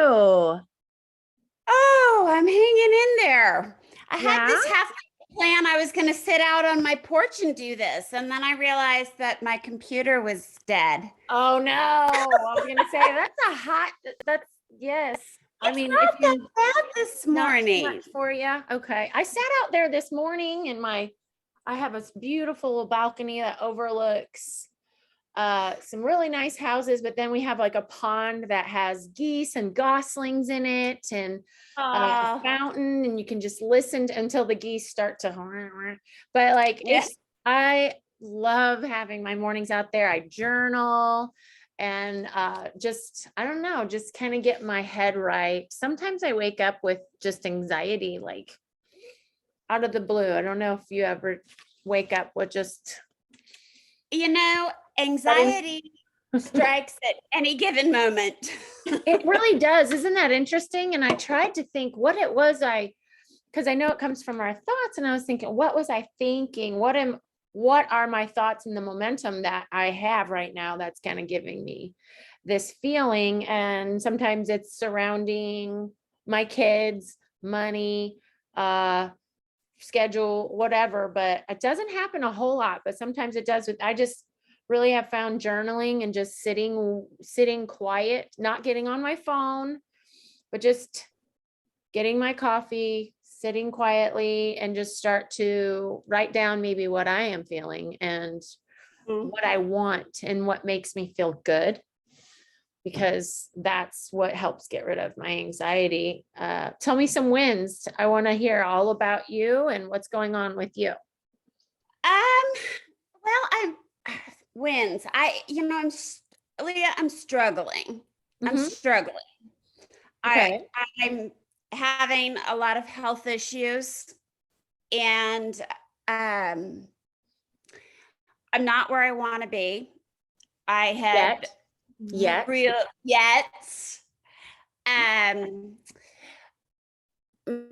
you? Oh, I'm hanging in there. I had Yeah. this half plan. I was going to sit out on my porch and do this. And then I realized that my computer was dead. Oh no. I was gonna say that's yes. I It's mean, if not that you bad this not too morning. much for you. Okay. I sat out there this morning and I have a beautiful balcony that overlooks some really nice houses, but then we have like a pond that has geese and goslings in it and a Oh, fountain, and you can just listen until the geese start to but like yeah. I love having my mornings out there. I journal and just I don't know, just kind of get my head right. Sometimes I wake up with just anxiety like out of the blue. I don't know if you ever wake up with just You know, sudden anxiety strikes at any given moment. It really does. Isn't that interesting? And I tried to think what it was because I know it comes from our thoughts. And I was thinking, what was I thinking? What are my thoughts and the momentum that I have right now that's kind of giving me this feeling? And sometimes it's surrounding my kids, money, schedule, whatever, but it doesn't happen a whole lot, but sometimes it does. I just really have found journaling and just sitting quiet, not getting on my phone, but just getting my coffee, sitting quietly and just start to write down maybe what I am feeling and what I want and what makes me feel good, because that's what helps get rid of my anxiety. Tell me some wins. I want to hear all about you and what's going on with you. Well, I'm wins. Leah, I'm struggling. I'm Mhm. struggling. I Okay. I'm having a lot of health issues, and um I'm not where I want to be. I had Yet. Yet. real yet. Um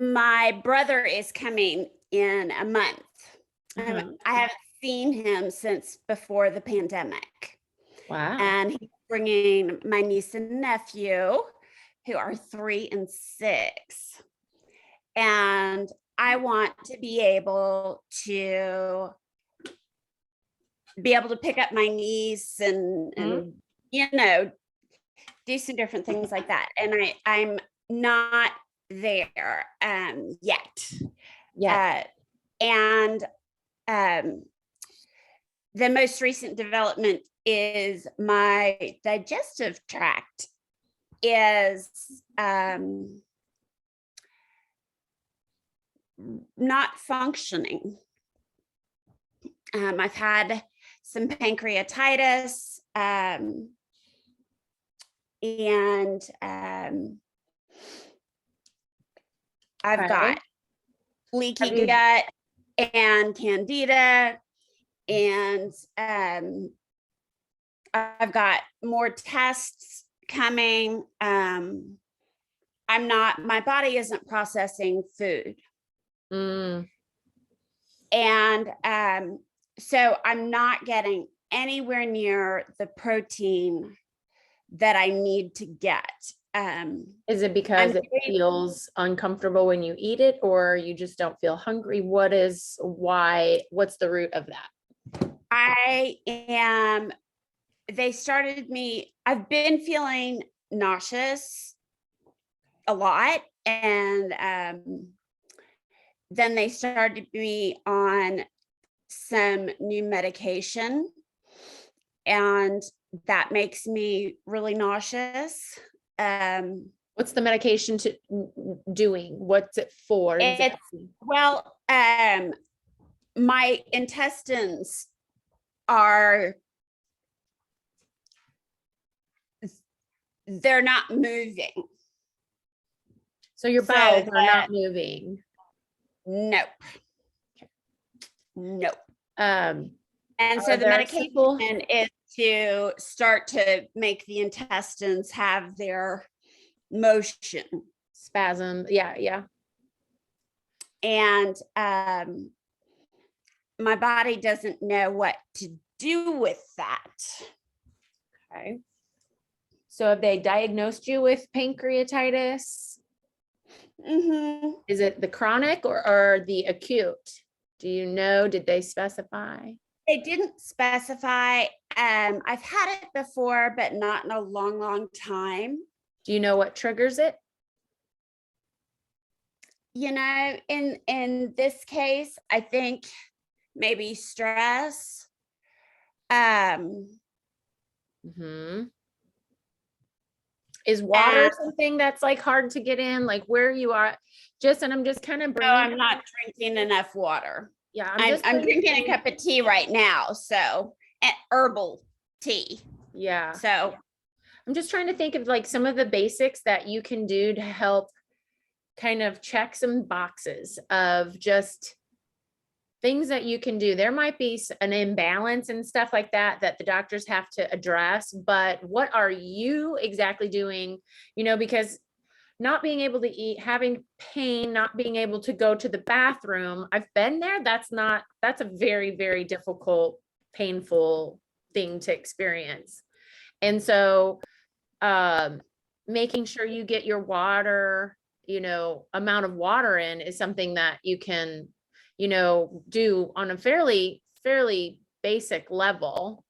my brother is coming in a month. Mhm. I haven't seen him since before the pandemic. Wow. And he's bringing my niece and nephew, who are 3 and 6. And I want to be able to pick up my niece Mhm. and you know do some different things like that. And I'm not there yet. Yet. Uh, and um, the most recent development is my digestive tract is not functioning. I've had some pancreatitis, and I've Okay. got leaky Have you gut and candida, and I've got more tests coming. My body isn't processing food. mm, And so I'm not getting anywhere near the protein that I need to get. is it because I'm it feels uncomfortable when you eat it, or you just don't feel hungry? What's the root of that? I am I've been feeling nauseous a lot, and then they started me on some new medication, and that makes me really nauseous. What's the medication doing? What's it for It's exactly? well, my intestines are they're not moving. So your So bowels are not moving. nope. Nope. Um, And so are the there simple medication is to start to make the intestines have their motion. spasm? Yeah, yeah. And my body doesn't know what to do with that. Okay. So have they diagnosed you with pancreatitis? Mhm. Is it the chronic or the acute? Do you know? Did they specify? They didn't specify. I've had it before, but not in a long, long time. Do you know what triggers it? You know, in this case, I think maybe stress. Mhm. Is water And something that's like hard to get in, like where you are? And I'm just kind of no, bringing, I'm not drinking enough water. yeah, I'm drinking a cup of tea right now, so and herbal tea. yeah. So I'm just trying to think of like some of the basics that you can do to help kind of check some boxes of just things that you can do. There might be an imbalance and stuff like that that the doctors have to address, but what are you exactly doing? Because not being able to eat, having pain, not being able to go to the bathroom, I've been there. That's a very, very difficult, painful thing to experience. And so making sure you get your water, amount of water in is something that you can, do on a fairly basic level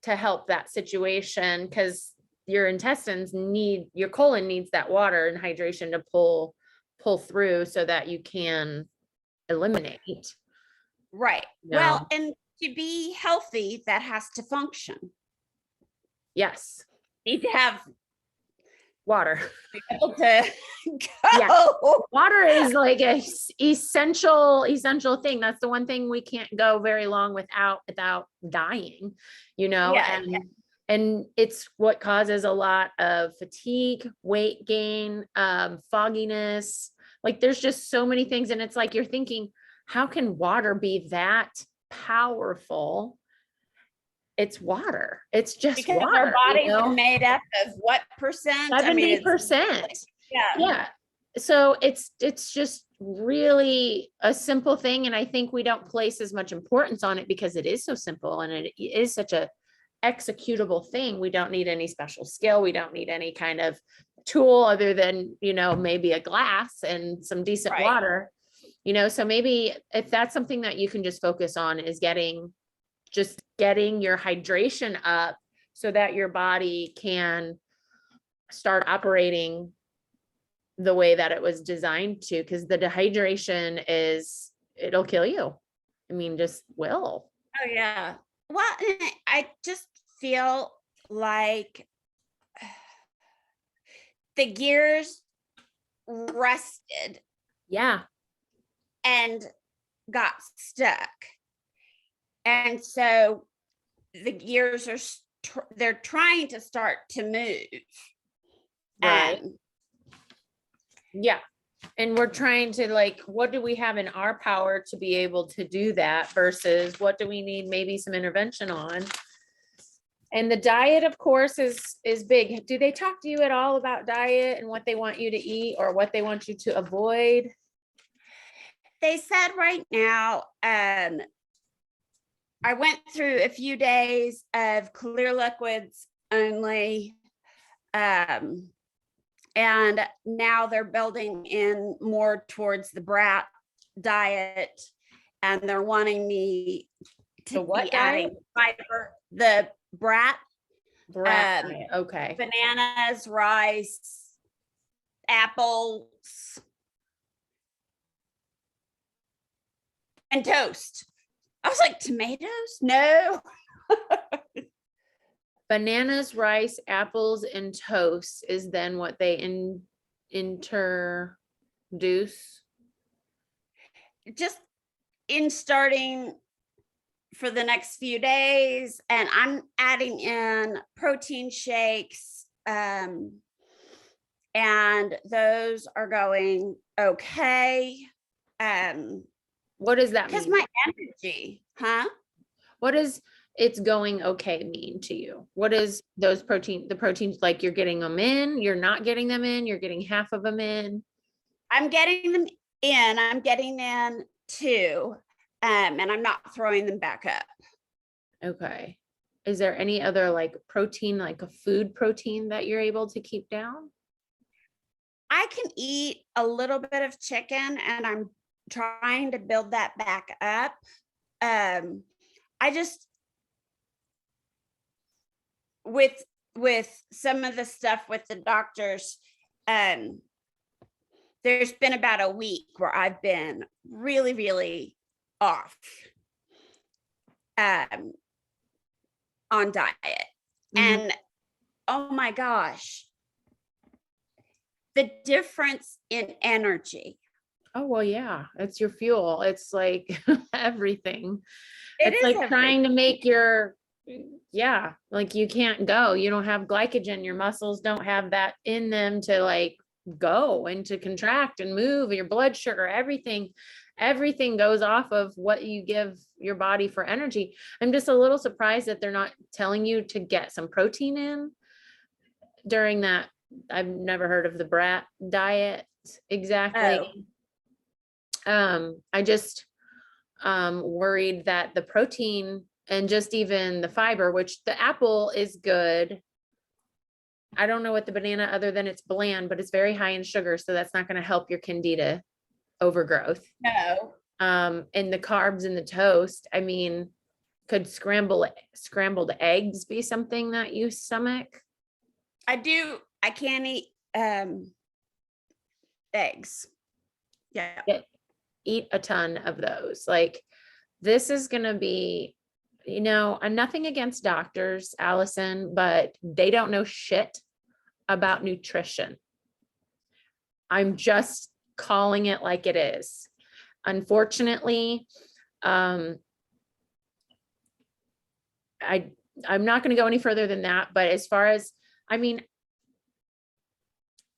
to help that situation, because your colon needs that water and hydration to pull through so that you can eliminate. right. No. Well, and to be healthy, that has to function. Yes. Need to have Water. be able to go. Yeah. Water is like a essential thing. That's the one thing we can't go very long without dying, Yeah, and it's what causes a lot of fatigue, weight gain, fogginess. Like there's just so many things. And it's like, you're thinking, how can water be that powerful? It's water. It's just because water. our bodies are made up of what percent? 70%. Yeah. Yeah. So it's just really a simple thing. And I think we don't place as much importance on it because it is so simple and it is such a executable thing. We don't need any special skill. We don't need any kind of tool other than, maybe a glass and some decent Right. water, so maybe if that's something that you can just focus on is getting your hydration up so that your body can start operating the way that it was designed to, because the dehydration it'll kill you. I mean, just will. Oh yeah. Well, I just feel like the gears rusted Yeah. and got stuck. And so the gears are they're trying to start to move. Right. Yeah. And we're trying to like, what do we have in our power to be able to do that versus what do we need maybe some intervention on? And the diet, of course, is big. Do they talk to you at all about diet and what they want you to eat or what they want you to avoid? They said right now, I went through a few days of clear liquids only. And now they're building in more towards the brat diet, and they're wanting me to what be diet? adding fiber. The brat, Diet. Okay. bananas, rice, apples, and toast. I was like, tomatoes? No. Bananas, rice, apples, and toast is then what they introduce. Just in starting for the next few days, and I'm adding in protein shakes, and those are going okay. What does that Because mean? my energy, huh? What does it's going okay mean to you? What is the proteins, like you're getting them in, you're not getting them in, you're getting half of them in? I'm getting them in. I'm getting in 2, and I'm not throwing them back up. Okay. Is there any other like protein, like a food protein that you're able to keep down? I can eat a little bit of chicken and I'm trying to build that back up. I just with some of the stuff with the doctors, um, there's been about a week where I've been really, really off on diet. Mhm. And oh my gosh, the difference in energy. Oh, well, yeah, it's your fuel. It's like everything. It It's is like everything. trying to make your, yeah, like you can't go. You don't have glycogen. Your muscles don't have that in them to like go and to contract and move. Your blood sugar, everything goes off of what you give your body for energy. I'm just a little surprised that they're not telling you to get some protein in during that. I've never heard of the brat diet exactly. Oh, I just worried that the protein and just even the fiber, which the apple is good. I don't know what the banana, other than it's bland, but it's very high in sugar, so that's not going to help your candida overgrowth. no. And the carbs in the toast, I mean, could scrambled eggs be something that you stomach? I can't eat eggs. Yeah. Eat a ton of those. Like this is going to be, I'm nothing against doctors, Allison, but they don't know shit about nutrition. I'm just calling it like it is. Unfortunately, I'm not going to go any further than that, but as far as, I mean,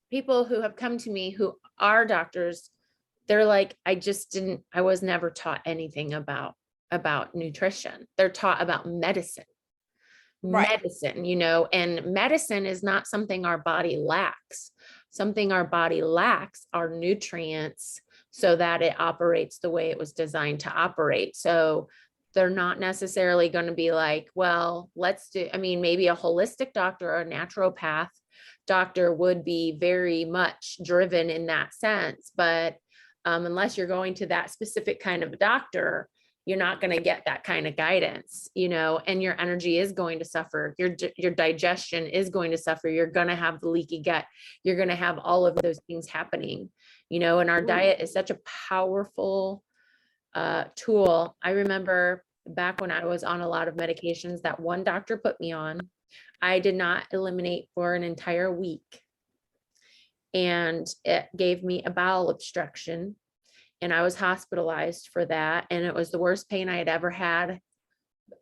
people who have come to me who are doctors, they're like, I was never taught anything about nutrition. They're taught about medicine. Right. And medicine is not something our body lacks. Something our body lacks are nutrients so that it operates the way it was designed to operate. So they're not necessarily going to be like, well, maybe a holistic doctor or a naturopath doctor would be very much driven in that sense. But unless you're going to that specific kind of doctor, you're not going to get that kind of guidance, and your energy is going to suffer. Your digestion is going to suffer. You're going to have the leaky gut. You're going to have all of those things happening, and our diet is such a powerful tool. I remember back when I was on a lot of medications that one doctor put me on, I did not eliminate for an entire week. And it gave me a bowel obstruction. And I was hospitalized for that. And it was the worst pain I had ever had.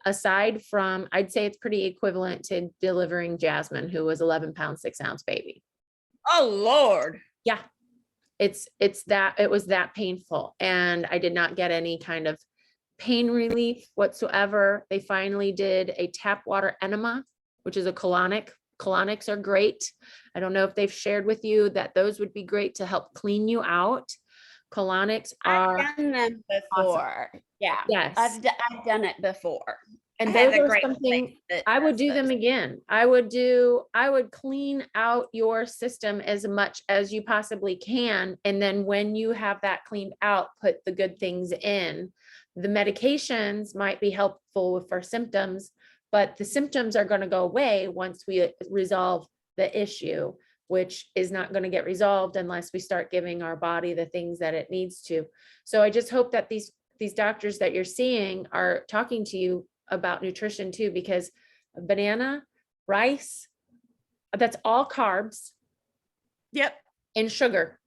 Aside from, I'd say it's pretty equivalent to delivering Jasmine, who was 11 pound, 6 ounce baby. Oh, Lord. Yeah. It was that painful. And I did not get any kind of pain relief whatsoever. They finally did a tap water enema, which is a colonic. Colonics are great. I don't know if they've shared with you that those would be great to help clean you out. Colonics are I've done them before. awesome. Yeah. Yes. I've done it before. And I have those a are great something place that I would does do them those. again. I would clean out your system as much as you possibly can. And then when you have that cleaned out, put the good things in. The medications might be helpful for symptoms, but the symptoms are going to go away once we resolve the issue, which is not going to get resolved unless we start giving our body the things that it needs to. So I just hope that these doctors that you're seeing are talking to you about nutrition too, because banana, rice, that's all carbs. Yep. And sugar.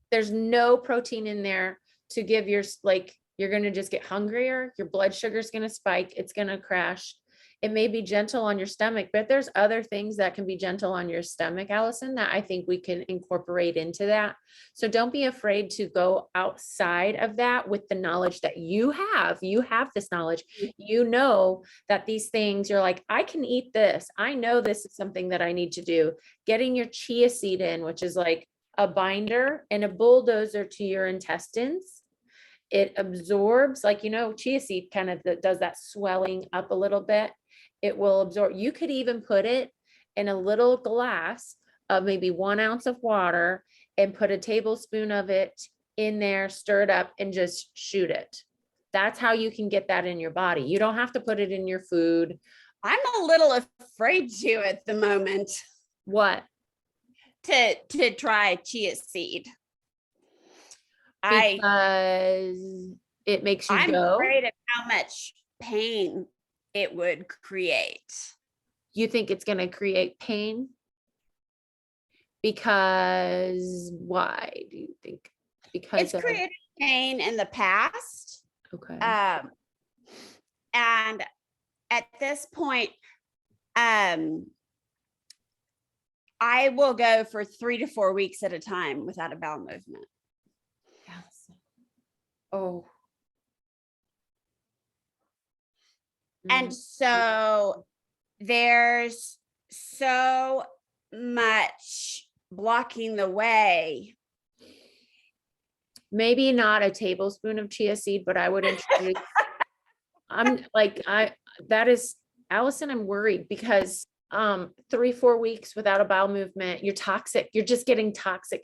There's no protein in there to give you're going to just get hungrier. Your blood sugar is going to spike. It's going to crash. It may be gentle on your stomach, but there's other things that can be gentle on your stomach, Allison, that I think we can incorporate into that. So don't be afraid to go outside of that with the knowledge that you have. You have this knowledge. You know that these things, you're like, I can eat this. I know this is something that I need to do. Getting your chia seed in, which is like a binder and a bulldozer to your intestines. It absorbs, chia seed kind of does that swelling up a little bit. it will absorb. You could even put it in a little glass of maybe 1 ounce of water and put a tablespoon of it in there, stir it up and just shoot it. That's how you can get that in your body. You don't have to put it in your food. I'm a little afraid to at the moment What? to try chia seed. I'm Because it makes you go. afraid of how much pain it would create. You think it's going to create pain? Because why do you think? Because It's created pain in the past. okay. And at this point, I will go for 3 to 4 weeks at a time without a bowel movement. Yes. Oh. And so there's so much blocking the way. Maybe not a tablespoon of chia seed, but I would introduce. That is, Allison, I'm worried because 3-4 weeks without a bowel movement, you're toxic. You're just getting toxic.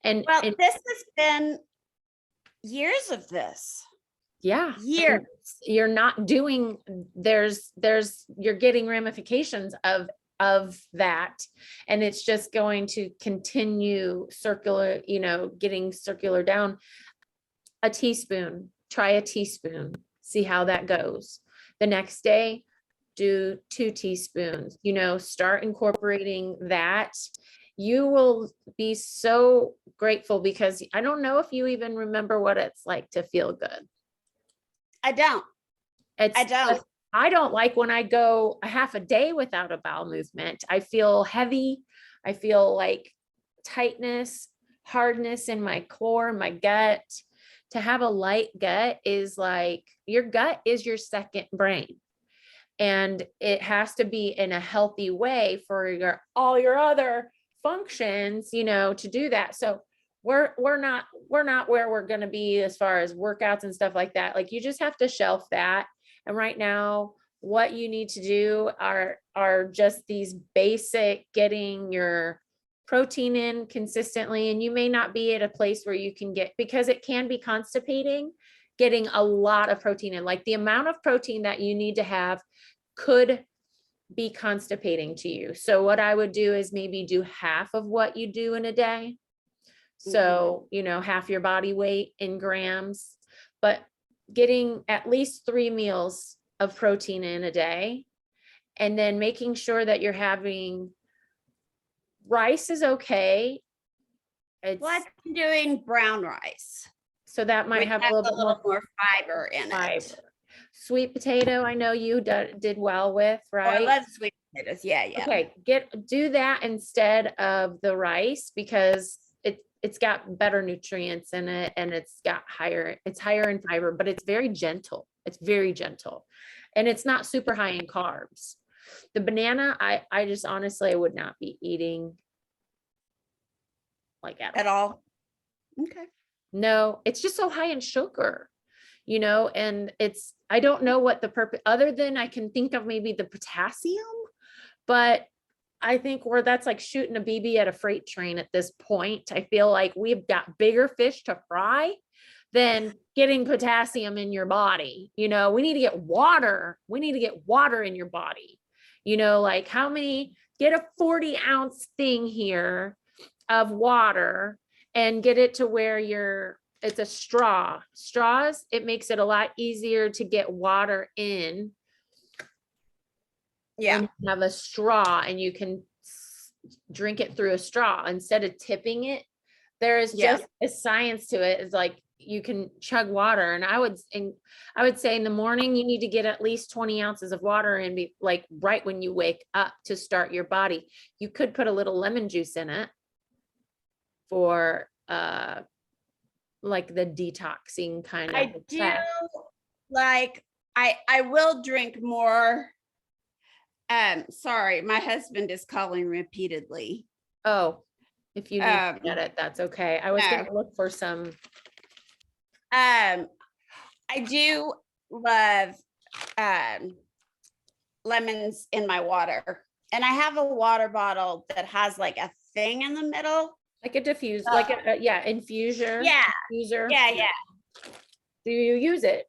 And Well, this has been years of this. Yeah. Years. You're not doing, you're getting ramifications of that. And it's just going to continue circular, getting circular down. A teaspoon, try a teaspoon, see how that goes. The next day, do 2 teaspoons, start incorporating that. You will be so grateful because I don't know if you even remember what it's like to feel good. I don't. I don't like when I go a half a day without a bowel movement. I feel heavy. I feel like tightness, hardness in my core, my gut. To have a light gut is like your gut is your second brain. And it has to be in a healthy way for all your other functions, to do that. So we're not where we're going to be as far as workouts and stuff like that. Like you just have to shelf that. And right now, what you need to do are just these basic getting your protein in consistently. And you may not be at a place where you can get, because it can be constipating, getting a lot of protein in. Like the amount of protein that you need to have could be constipating to you. So what I would do is maybe do half of what you do in a day. So, half your body weight in grams, but getting at least 3 meals of protein in a day. And then making sure that you're having rice is okay. I've been doing brown rice. So that might have a little more fiber in it. Sweet potato, I know you did well with, right? Oh, I love sweet potatoes. Yeah. Okay, do that instead of the rice because it's got better nutrients in it and it's higher in fiber, but it's very gentle. It's very gentle. And it's not super high in carbs. The banana, I just honestly, I would not be eating like at all. Okay. No, it's just so high in sugar, and I don't know what the purpose, other than I can think of maybe the potassium, but I think that's like shooting a BB at a freight train at this point. I feel like we've got bigger fish to fry than getting potassium in your body. We need to get water. We need to get water in your body. Like get a 40-ounce thing here of water and get it to where it's a straws. It makes it a lot easier to get water in. Yeah. And have a just and you can drink it through a straw instead of tipping it. There is just a science to it. It's like you can chug water. And I would say in the morning, you need to get at least 20 ounces of water in, be like right when you wake up to start your body. You could put a little lemon juice in it for like the detoxing kind of. I do like, I will drink more. Sorry, my husband is calling repeatedly. Oh, if you need to get it, that's okay. I was going to look for some. I do love lemons in my water. And I have a water bottle that has like a thing in the middle. Like a diffuse, like a, yeah, infuser. Yeah. Diffuser. Yeah. Do you use it?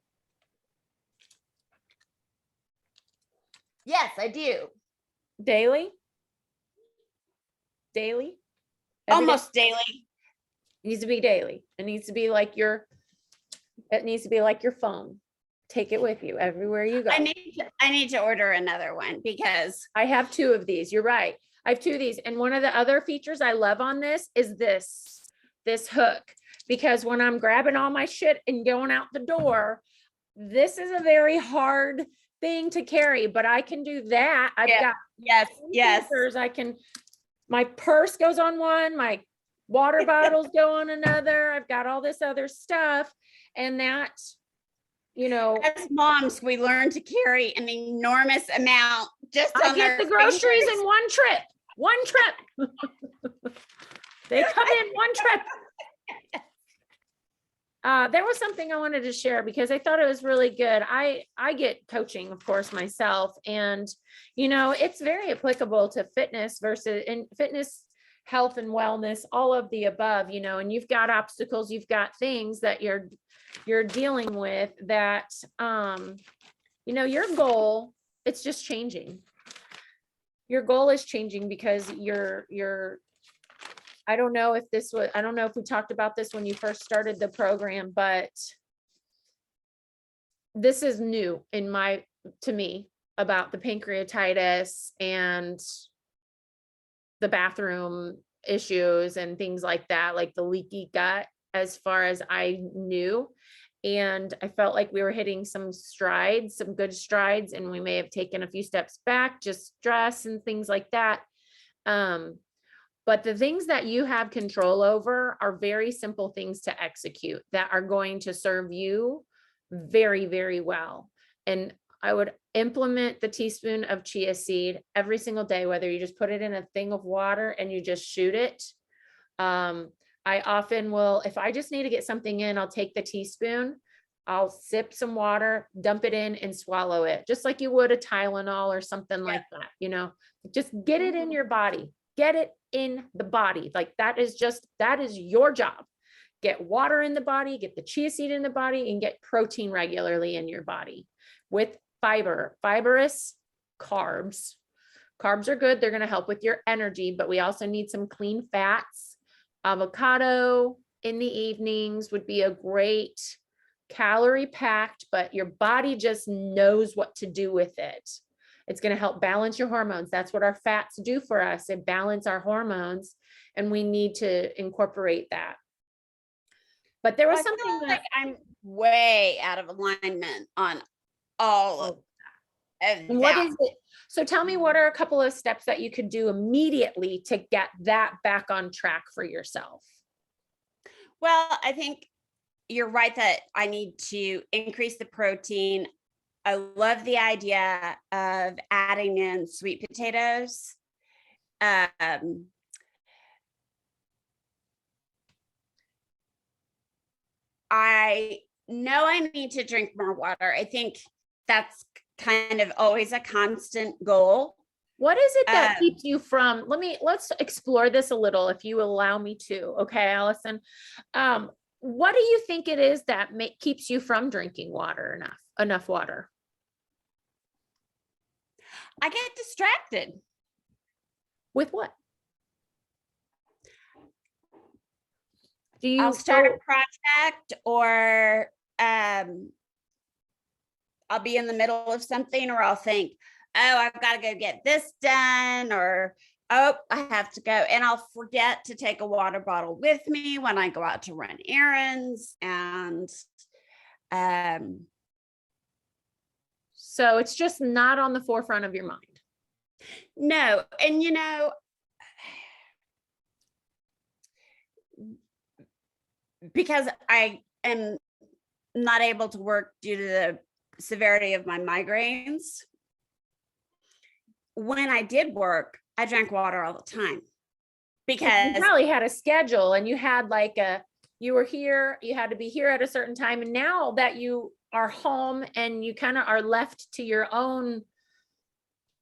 Yes, I do. Daily? Daily? Every day? Almost daily. It needs to be daily. It needs to be like your phone. Take it with you everywhere you go. I need to order another one because I have 2 of these. You're right. I have 2 of these. And one of the other features I love on this is this hook, because when I'm grabbing all my shit and going out the door, this is a very hard thing to carry, but I can do that. I've got yes. scissors. My purse goes on one, my water bottles go on another. I've got all this other stuff. And that, As moms, we learn to carry an enormous amount just I on get our the groceries fingers. in one trip. They come in one trip. There was something I wanted to share because I thought it was really good. I get coaching, of course, myself, and it's very applicable to fitness versus in fitness, health and wellness, all of the above, and you've got obstacles, you've got things that you're dealing with that, your goal, it's just changing. Your goal is changing because I don't know if we talked about this when you first started the program, but this is new to me about the pancreatitis and the bathroom issues and things like that, like the leaky gut, as far as I knew. And I felt like we were hitting some good strides, and we may have taken a few steps back, just stress and things like that. But the things that you have control over are very simple things to execute that are going to serve you very, very well. And I would implement the teaspoon of chia seed every single day, whether you just put it in a thing of water and you just shoot it. I often will, if I just need to get something in, I'll take the teaspoon, I'll sip some water, dump it in and swallow it, just like you would a Tylenol or something like that, just get it in your body, get it in the body. Like that is your job. Get water in the body, get the chia seed in the body, and get protein regularly in your body with fibrous carbs. Carbs are good. They're going to help with your energy, but we also need some clean fats. Avocado in the evenings would be a great calorie packed, but your body just knows what to do with it. It's going to help balance your hormones. That's what our fats do for us. They balance our hormones, and we need to incorporate that. But there was something like I'm way out of alignment on all of that. What is it? So tell me, what are a couple of steps that you could do immediately to get that back on track for yourself? Well, I think you're right that I need to increase the protein. I love the idea of adding in sweet potatoes. I know I need to drink more water. I think that's kind of always a constant goal. What is it that keeps you from, let's explore this a little, if you allow me to. Okay, Allison. What do you think it is that keeps you from drinking water, enough water? I get distracted. With what? I'll start a project, or I'll be in the middle of something, or I'll think, oh, I've got to go get this done, or oh, I have to go. And I'll forget to take a water bottle with me when I go out to run errands. And so it's just not on the forefront of your mind. No. And because I am not able to work due to the severity of my migraines, when I did work, I drank water all the time, because you probably had a schedule, and you had you were here, you had to be here at a certain time. And now that you are home and you kind of are left to your own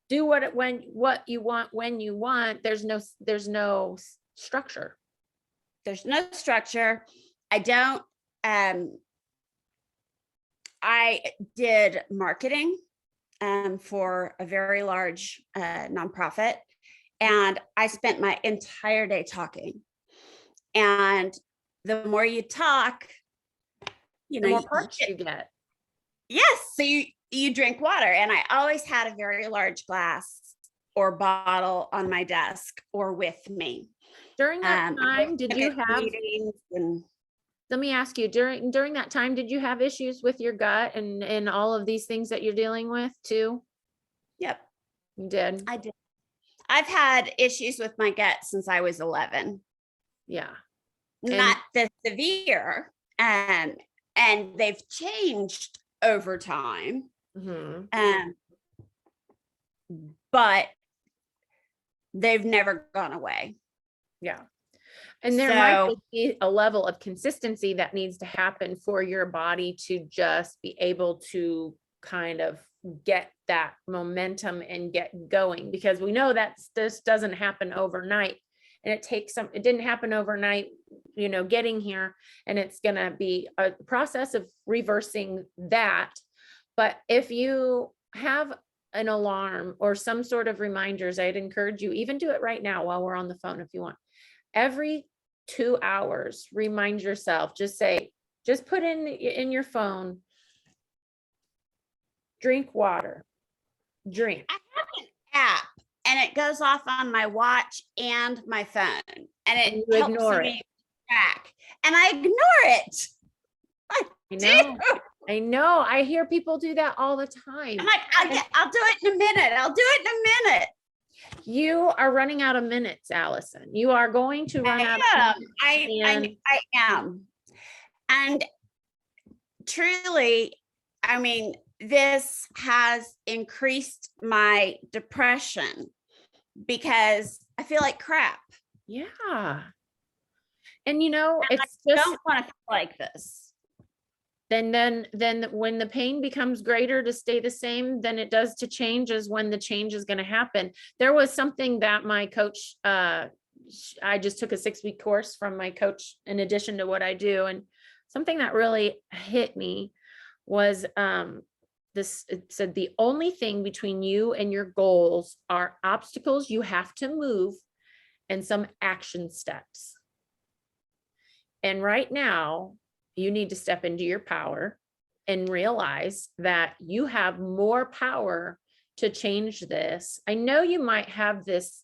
do what you want when you want. There's no structure. There's no structure. I don't, I did marketing for a very large nonprofit, and I spent my entire day talking. And the more you talk, you The know, more parts you get. yes. So you drink water, and I always had a very large glass or bottle on my desk or with me. During that time, did you have, meetings and let me ask you, during that time, did you have issues with your gut and all of these things that you're dealing with too? yep, You did? I did. I've had issues with my gut since I was 11. Yeah. Not this severe, and they've changed over time. Mhm. But they've never gone away. Yeah. And there might So just be a level of consistency that needs to happen for your body to just be able to kind of get that momentum and get going, because we know that this doesn't happen overnight, and it didn't happen overnight, getting here, and it's going to be a process of reversing that. But if you have an alarm or some sort of reminders, I'd encourage you, even do it right now while we're on the phone if you want. Every 2 hours, remind yourself, just put in your phone, drink water, drink. I have an app, and it goes off on my watch and my phone, and And it you helps ignore me it. track, and I ignore it. I know. I know. I hear people do that all the time. I'm like, I'll do it in a minute. I'll do it in a minute. You are running out of minutes, Allison. You are going to run out of minutes. I am. And truly, I mean, this has increased my depression because I feel like crap. Yeah. And it's I just, don't want to feel like this. then when the pain becomes greater to stay the same than it does to change is when the change is going to happen. There was something that my coach, I just took a 6-week course from my coach in addition to what I do. And something that really hit me was it said, the only thing between you and your goals are obstacles you have to move and some action steps. And right now, you need to step into your power and realize that you have more power to change this. I know you might have this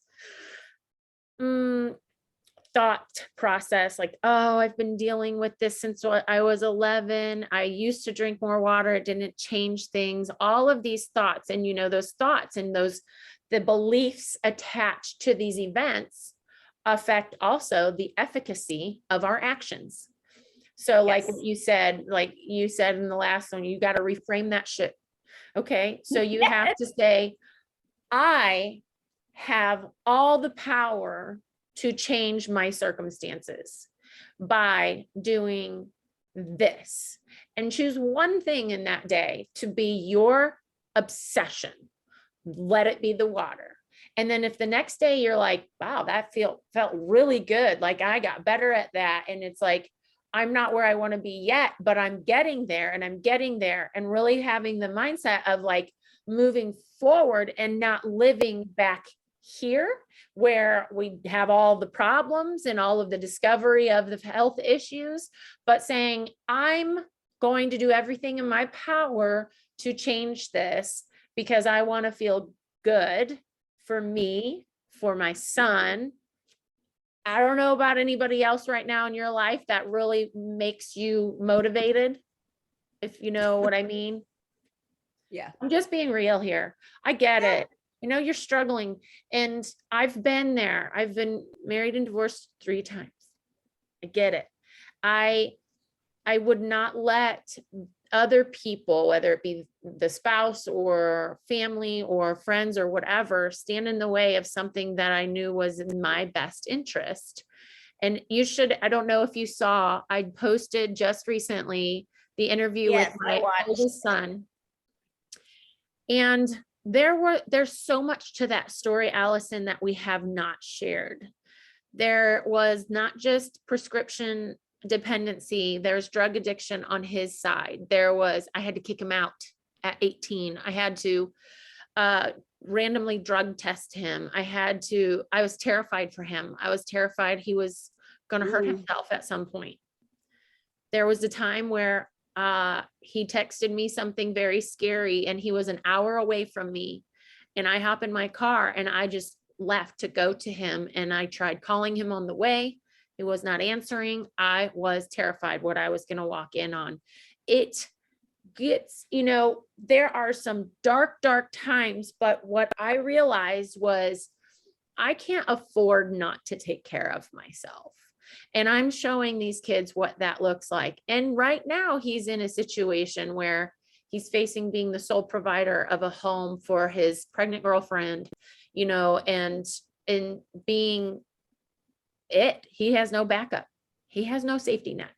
thought process like, oh, I've been dealing with this since I was 11. I used to drink more water. It didn't change things. All of these thoughts, and those thoughts and the beliefs attached to these events affect also the efficacy of our actions. So like you said in the last one, you got to reframe that shit. Okay. So you have to say, I have all the power to change my circumstances by doing this, and choose one thing in that day to be your obsession. Let it be the water. And then if the next day you're like, wow, that felt really good, like I got better at that, and it's like, I'm not where I want to be yet, but I'm getting there, and really having the mindset of like moving forward and not living back here where we have all the problems and all of the discovery of the health issues, but saying, I'm going to do everything in my power to change this because I want to feel good for me, for my son. I don't know about anybody else right now in your life that really makes you motivated, if you know what I mean. Yeah. I'm just being real here. I get it. You're struggling, and I've been there. I've been married and divorced 3 times. I get it. I would not let other people, whether it be the spouse or family or friends or whatever, stand in the way of something that I knew was in my best interest. And I don't know if you saw, I posted just recently the interview with my oldest son. And there's so much to that story, Allison, that we have not shared. There was not just prescription dependency, there's drug addiction on his side. I had to kick him out at 18. I had to randomly drug test him. I was terrified for him. I was terrified he was going to hurt himself at some point. There was a time where he texted me something very scary, and he was an hour away from me, and I hop in my car and I just left to go to him, and I tried calling him on the way. He was not answering. I was terrified what I was going to walk in on. It gets, there are some dark times, but what I realized was I can't afford not to take care of myself. And I'm showing these kids what that looks like. And right now he's in a situation where he's facing being the sole provider of a home for his pregnant girlfriend, and being it, he has no backup. He has no safety net.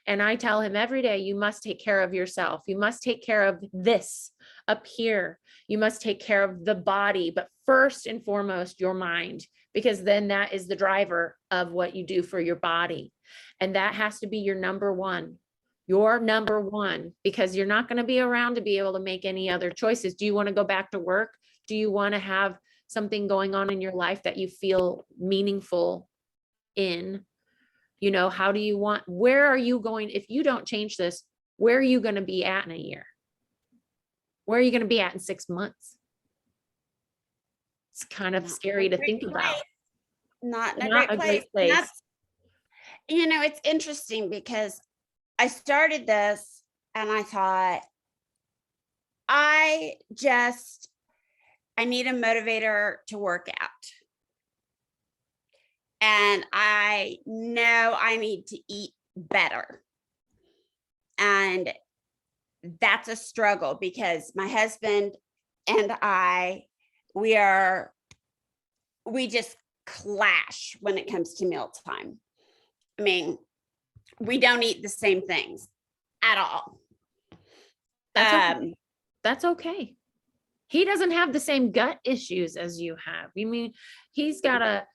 And I tell him every day, you must take care of yourself. You must take care of this up here. You must take care of the body, but first and foremost, your mind, because then that is the driver of what you do for your body. And that has to be your number one, because you're not going to be around to be able to make any other choices. Do you want to go back to work? Do you want to have something going on in your life that you feel meaningful in? Where are you going? If you don't change this, where are you going to be at in a year? Where are you going to be at in 6 months? It's kind of scary to think about. Not in a great place. It's interesting because I started this and I thought, I need a motivator to work out. And I know I need to eat better. And that's a struggle because my husband and we just clash when it comes to mealtime. I mean, we don't eat the same things at all. That's okay. He doesn't have the same gut issues as you have. He's got to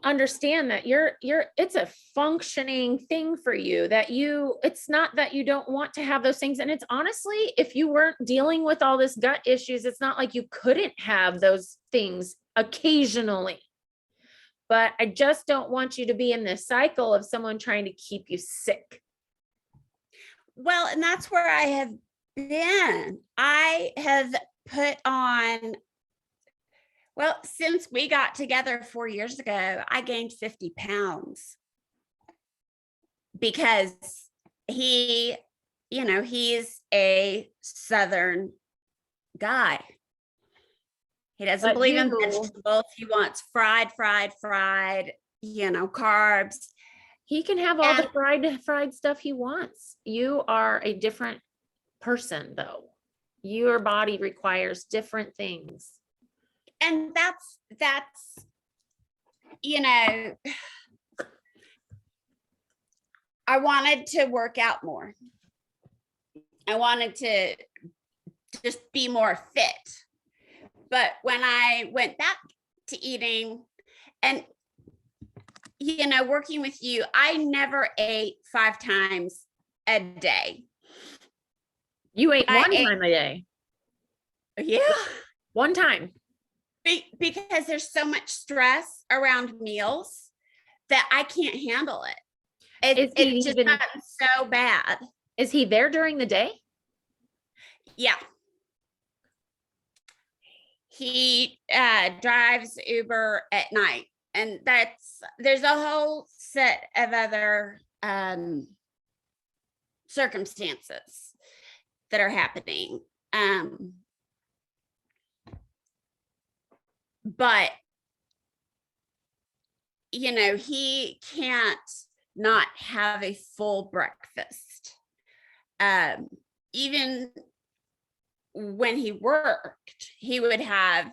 understand that it's a functioning thing for you, it's not that you don't want to have those things. And it's honestly, if you weren't dealing with all this gut issues, it's not like you couldn't have those things occasionally. But I just don't want you to be in this cycle of someone trying to keep you sick. Well, and that's where I have been. I have put on, since we got together 4 years ago, I gained 50 pounds because he's a Southern guy. He doesn't believe in vegetables. He wants fried, carbs. He can have all the fried stuff he wants. You are a different person, though. Your body requires different things. And that's I wanted to work out more. I wanted to just be more fit. But when I went back to eating and, working with you, I never ate 5 times a day. You ate one time a day. Yeah. One time. Because there's so much stress around meals that I can't handle it. It's just gotten so bad. Is he there during the day? Yeah. He drives Uber at night, and there's a whole set of other circumstances that are happening. But he can't not have a full breakfast. Even when he worked, he would have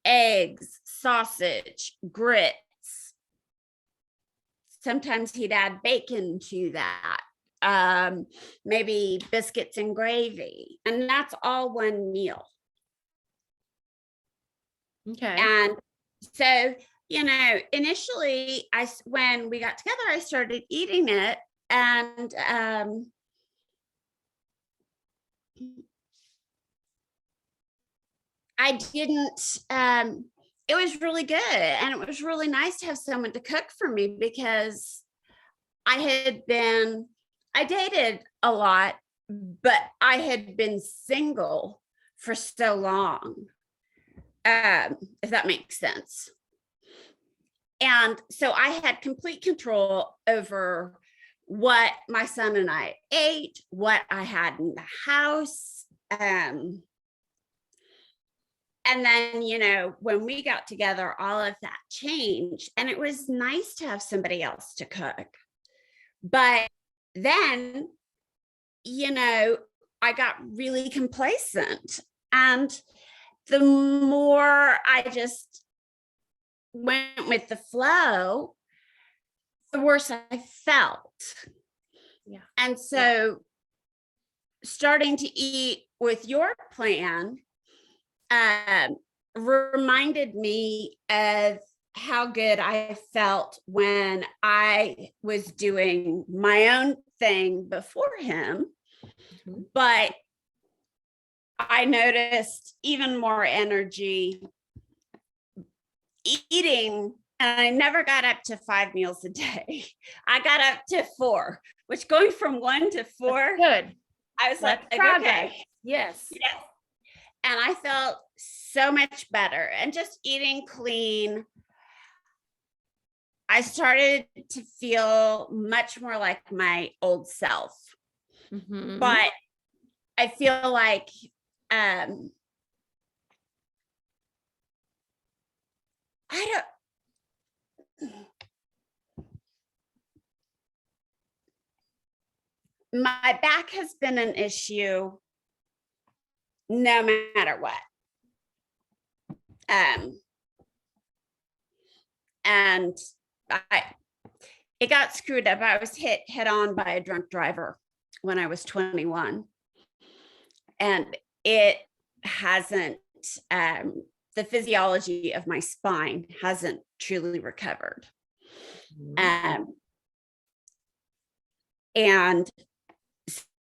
eggs, sausage, grits. Sometimes he'd add bacon to that. maybe biscuits and gravy, and that's all one meal. Okay. And so, initially when we got together, I started eating it, and I didn't, it was really good. And it was really nice to have someone to cook for me, because I dated a lot, but I had been single for so long, if that makes sense. And so I had complete control over what my son and I ate, what I had in the house. And then, when we got together, all of that changed. And it was nice to have somebody else to cook. But then, I got really complacent. And the more I just went with the flow, the worse I felt. Yeah. And so starting to eat with your plan reminded me of how good I felt when I was doing my own thing before him. Mhm. But I noticed even more energy eating, and I never got up to 5 meals a day. I got up to 4, which going from 1 to 4, Good. I was That's like, progress. okay. Yes. Yes. And I felt so much better. And just eating clean, I started to feel much more like my old self. Mhm. But I feel like I don't, my back has been an issue no matter what. And it got screwed up. I was hit head on by a drunk driver when I was 21. And it hasn't, the physiology of my spine hasn't truly recovered. And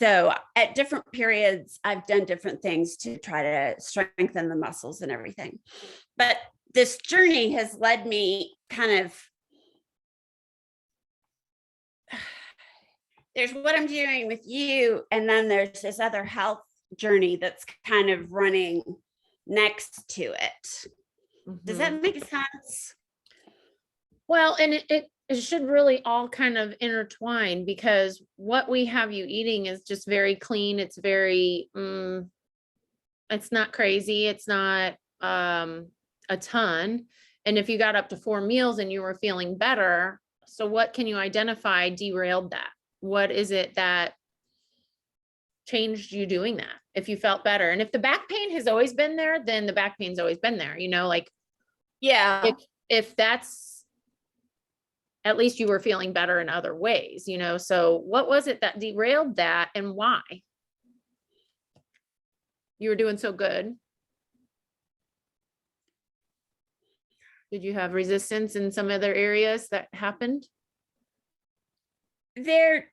so at different periods, I've done different things to try to strengthen the muscles and everything. But this journey has led me kind of, there's what I'm doing with you, and then there's this other health journey that's kind of running next to it. Does that make sense? Well, and it should really all kind of intertwine, because what we have you eating is just very clean. It's very, it's not crazy. It's not a ton. And if you got up to 4 meals and you were feeling better, so what can you identify derailed that? What is it that changed you doing that if you felt better? And if the back pain has always been there, then the back pain's always been there, like, yeah, if that's, at least you were feeling better in other ways, so what was it that derailed that, and why? You were doing so good. Did you have resistance in some other areas that happened? there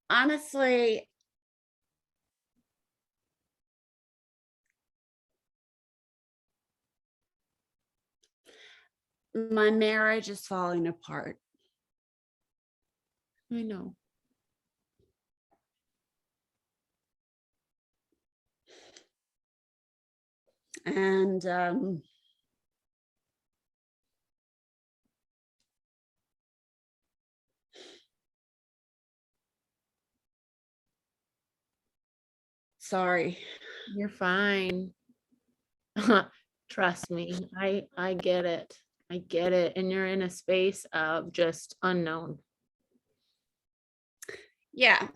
honestly, my marriage is falling apart. I know. And sorry. You're fine. Trust me, I get it. I get it. And you're in a space of just unknown. Yeah.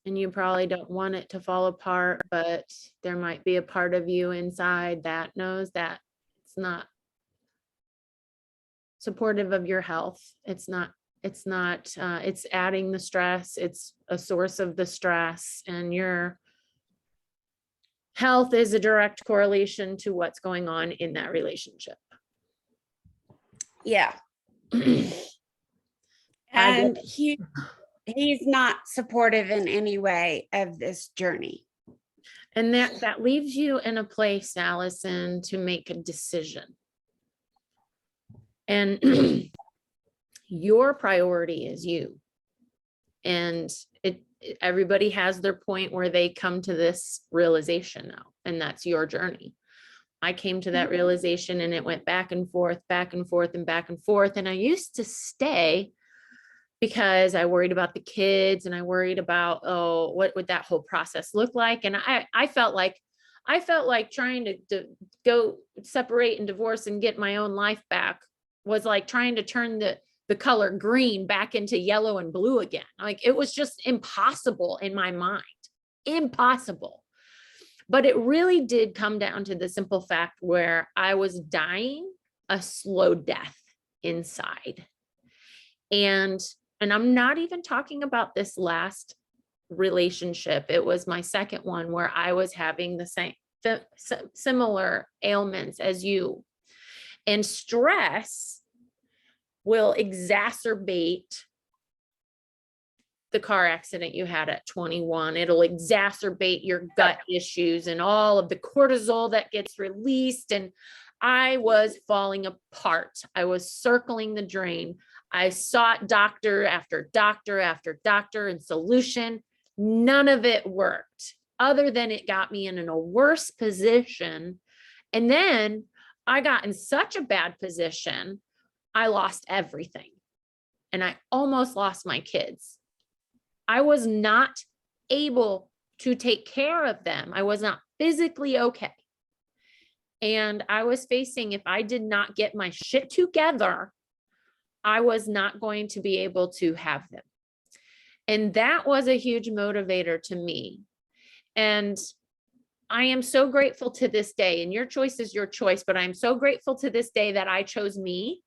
and you probably don't want it to fall apart, but there might be a part of you inside that knows that it's not supportive of your health. It's not, it's adding the stress. It's a source of the stress, and your health is a direct correlation to what's going on in that relationship. Yeah. And he's not supportive in any way of this journey. And that leaves you in a place, Allison, to make a decision. And your priority is you. And everybody has their point where they come to this realization now, and that's your journey. I came to that realization, and it went back and forth, back and forth, and back and forth. And I used to stay because I worried about the kids, and I worried about, oh, what would that whole process look like? And I felt like trying to go separate and divorce and get my own life back was like trying to turn the color green back into yellow and blue again. Like, it was just impossible in my mind, impossible. But it really did come down to the simple fact where I was dying a slow death inside. And I'm not even talking about this last relationship. It was my second one where I was having the same similar ailments as you. And stress will exacerbate the car accident you had at 21. It'll exacerbate your gut issues and all of the cortisol that gets released. And I was falling apart. I was circling the drain. I sought doctor after doctor after doctor and solution. None of it worked, other than it got me in a worse position. And then I got in such a bad position, I lost everything. And I almost lost my kids. I was not able to take care of them. I was not physically okay. And I was facing, if I did not get my shit together, I was not going to be able to have them. And that was a huge motivator to me. And I am so grateful to this day, and your choice is your choice, but I'm so grateful to this day that I chose me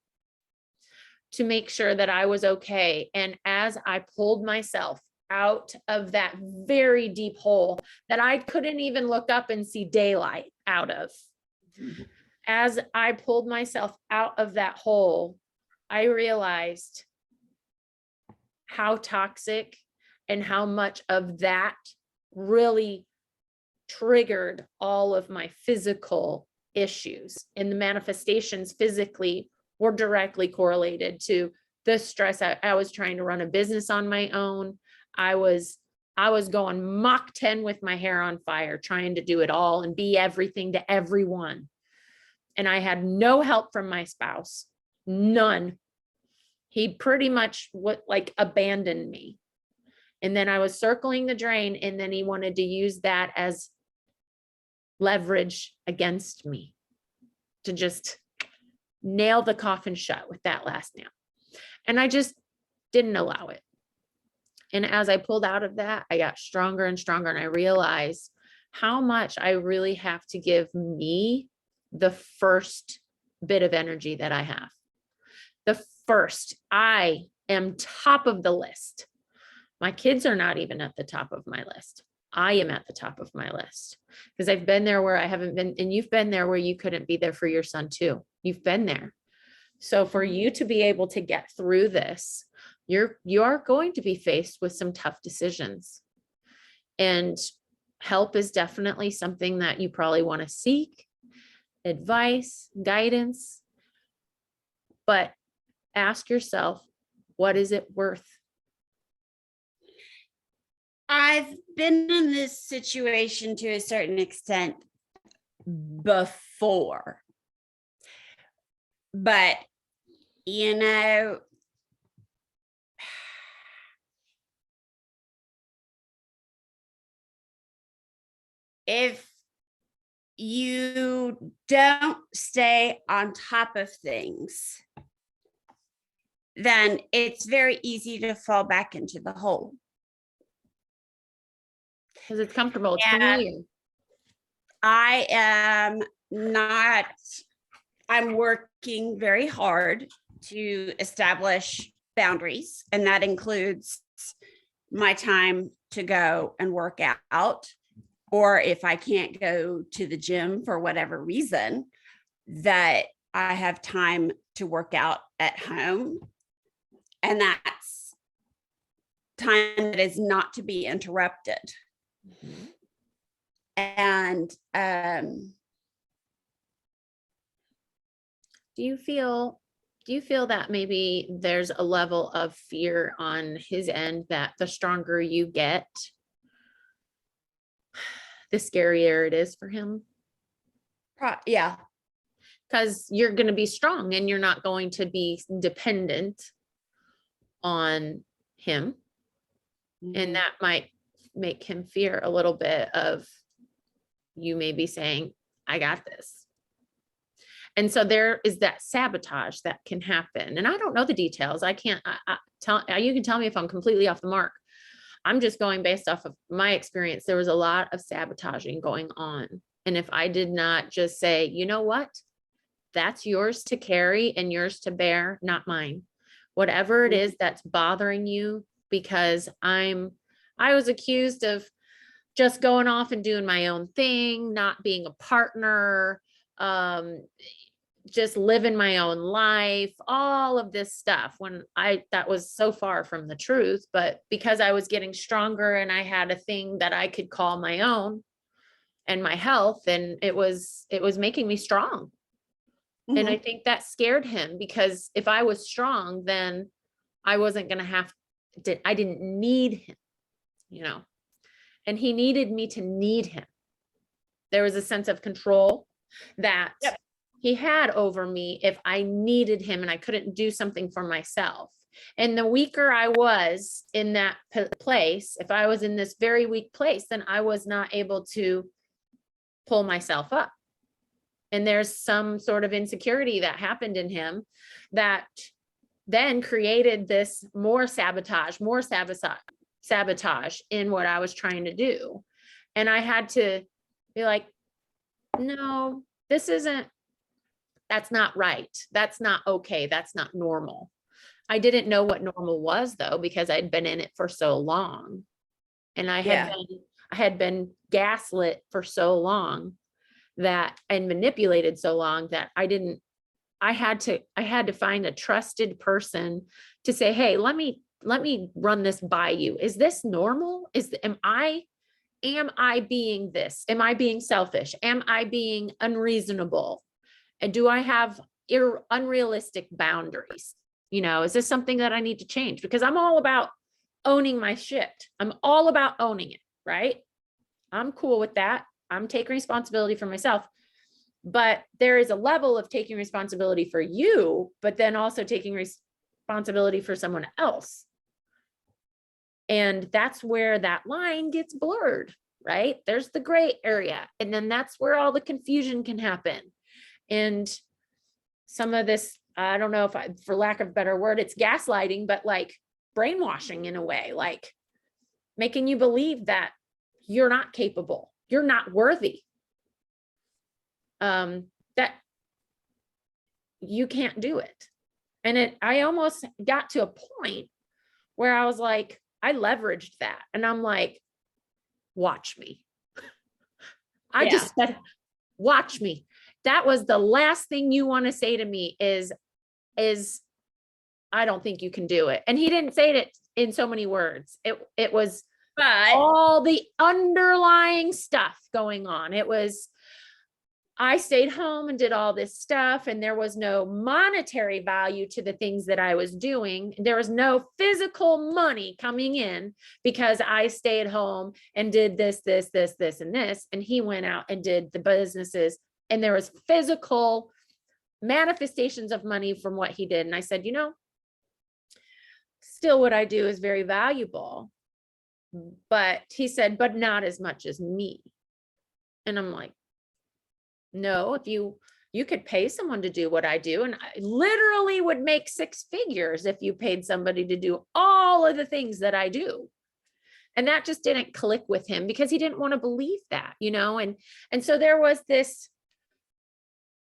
to make sure that I was okay. And as I pulled myself out of that very deep hole that I couldn't even look up and see daylight out of, as I pulled myself out of that hole, I realized how toxic and how much of that really triggered all of my physical issues, and the manifestations physically were directly correlated to the stress. I was trying to run a business on my own. I was going Mach 10 with my hair on fire, trying to do it all and be everything to everyone. And I had no help from my spouse, none. He pretty much abandoned me. And then I was circling the drain, and then he wanted to use that as leverage against me to just nail the coffin shut with that last nail. And I just didn't allow it. And as I pulled out of that, I got stronger and stronger. And I realized how much I really have to give me the first bit of energy that I have. The first, I am top of the list. My kids are not even at the top of my list. I am at the top of my list because I've been there where I haven't been, and you've been there where you couldn't be there for your son too. You've been there. So for you to be able to get through this, you are going to be faced with some tough decisions, and help is definitely something that you probably want to seek, advice, guidance, but ask yourself, what is it worth? I've been in this situation to a certain extent before, but if you don't stay on top of things, then it's very easy to fall back into the hole. because it's comfortable, it's And familiar. I am not, I'm working very hard to establish boundaries, and that includes my time to go and work out, or if I can't go to the gym for whatever reason, that I have time to work out at home. And that's time that is not to be interrupted. Mhm. And Do you feel that maybe there's a level of fear on his end that the stronger you get, the scarier it is for him? yeah, Because you're going to be strong and you're not going to be dependent on him. And that might make him fear a little bit of you maybe saying, I got this. And so there is that sabotage that can happen. And I don't know the details. I can't tell you, can tell me if I'm completely off the mark. I'm just going based off of my experience. There was a lot of sabotaging going on. And if I did not just say, you know what, that's yours to carry and yours to bear, not mine. Whatever it is that's bothering you, because I was accused of just going off and doing my own thing, not being a partner, just living my own life, all of this stuff, when that was so far from the truth. But because I was getting stronger and I had a thing that I could call my own and my health, and it was making me strong. And I think that scared him, because if I was strong, then I wasn't going to I didn't need him, and he needed me to need him. There was a sense of control that he had over me if I needed him and I couldn't do something for myself. And the weaker I was in that place, if I was in this very weak place, then I was not able to pull myself up. And there's some sort of insecurity that happened in him that then created this more sabotage in what I was trying to do. And I had to be like, no, that's not right. That's not okay. That's not normal. I didn't know what normal was, though, because I'd been in it for so long. And I had been gaslit for so long and manipulated so long that I had to find a trusted person to say, hey, let me run this by you. Is this normal? Am I being this? Am I being selfish? Am I being unreasonable? And do I have unrealistic boundaries? Is this something that I need to change? Because I'm all about owning my shit. I'm all about owning it, right? I'm cool with that. I'm taking responsibility for myself. But there is a level of taking responsibility for you, but then also taking responsibility for someone else. And that's where that line gets blurred, right? There's the gray area. And then that's where all the confusion can happen. And some of this, I don't know if for lack of a better word, it's gaslighting, but like brainwashing in a way, like making you believe that you're not capable, you're not worthy, that you can't do it. And I almost got to a point where I was like, I leveraged that. And I'm like, watch me. I just said, watch me. That was the last thing you want to say to me is I don't think you can do it. And he didn't say it in so many words. It was all the underlying stuff going on. It was, I stayed home and did all this stuff, and there was no monetary value to the things that I was doing. There was no physical money coming in because I stayed home and did this, and this. And he went out and did the businesses, and there was physical manifestations of money from what he did. And I said, still what I do is very valuable. But he said, but not as much as me. And I'm like, no, if you could pay someone to do what I do, and I literally would make 6 figures if you paid somebody to do all of the things that I do. And that just didn't click with him because he didn't want to believe that, and so there was this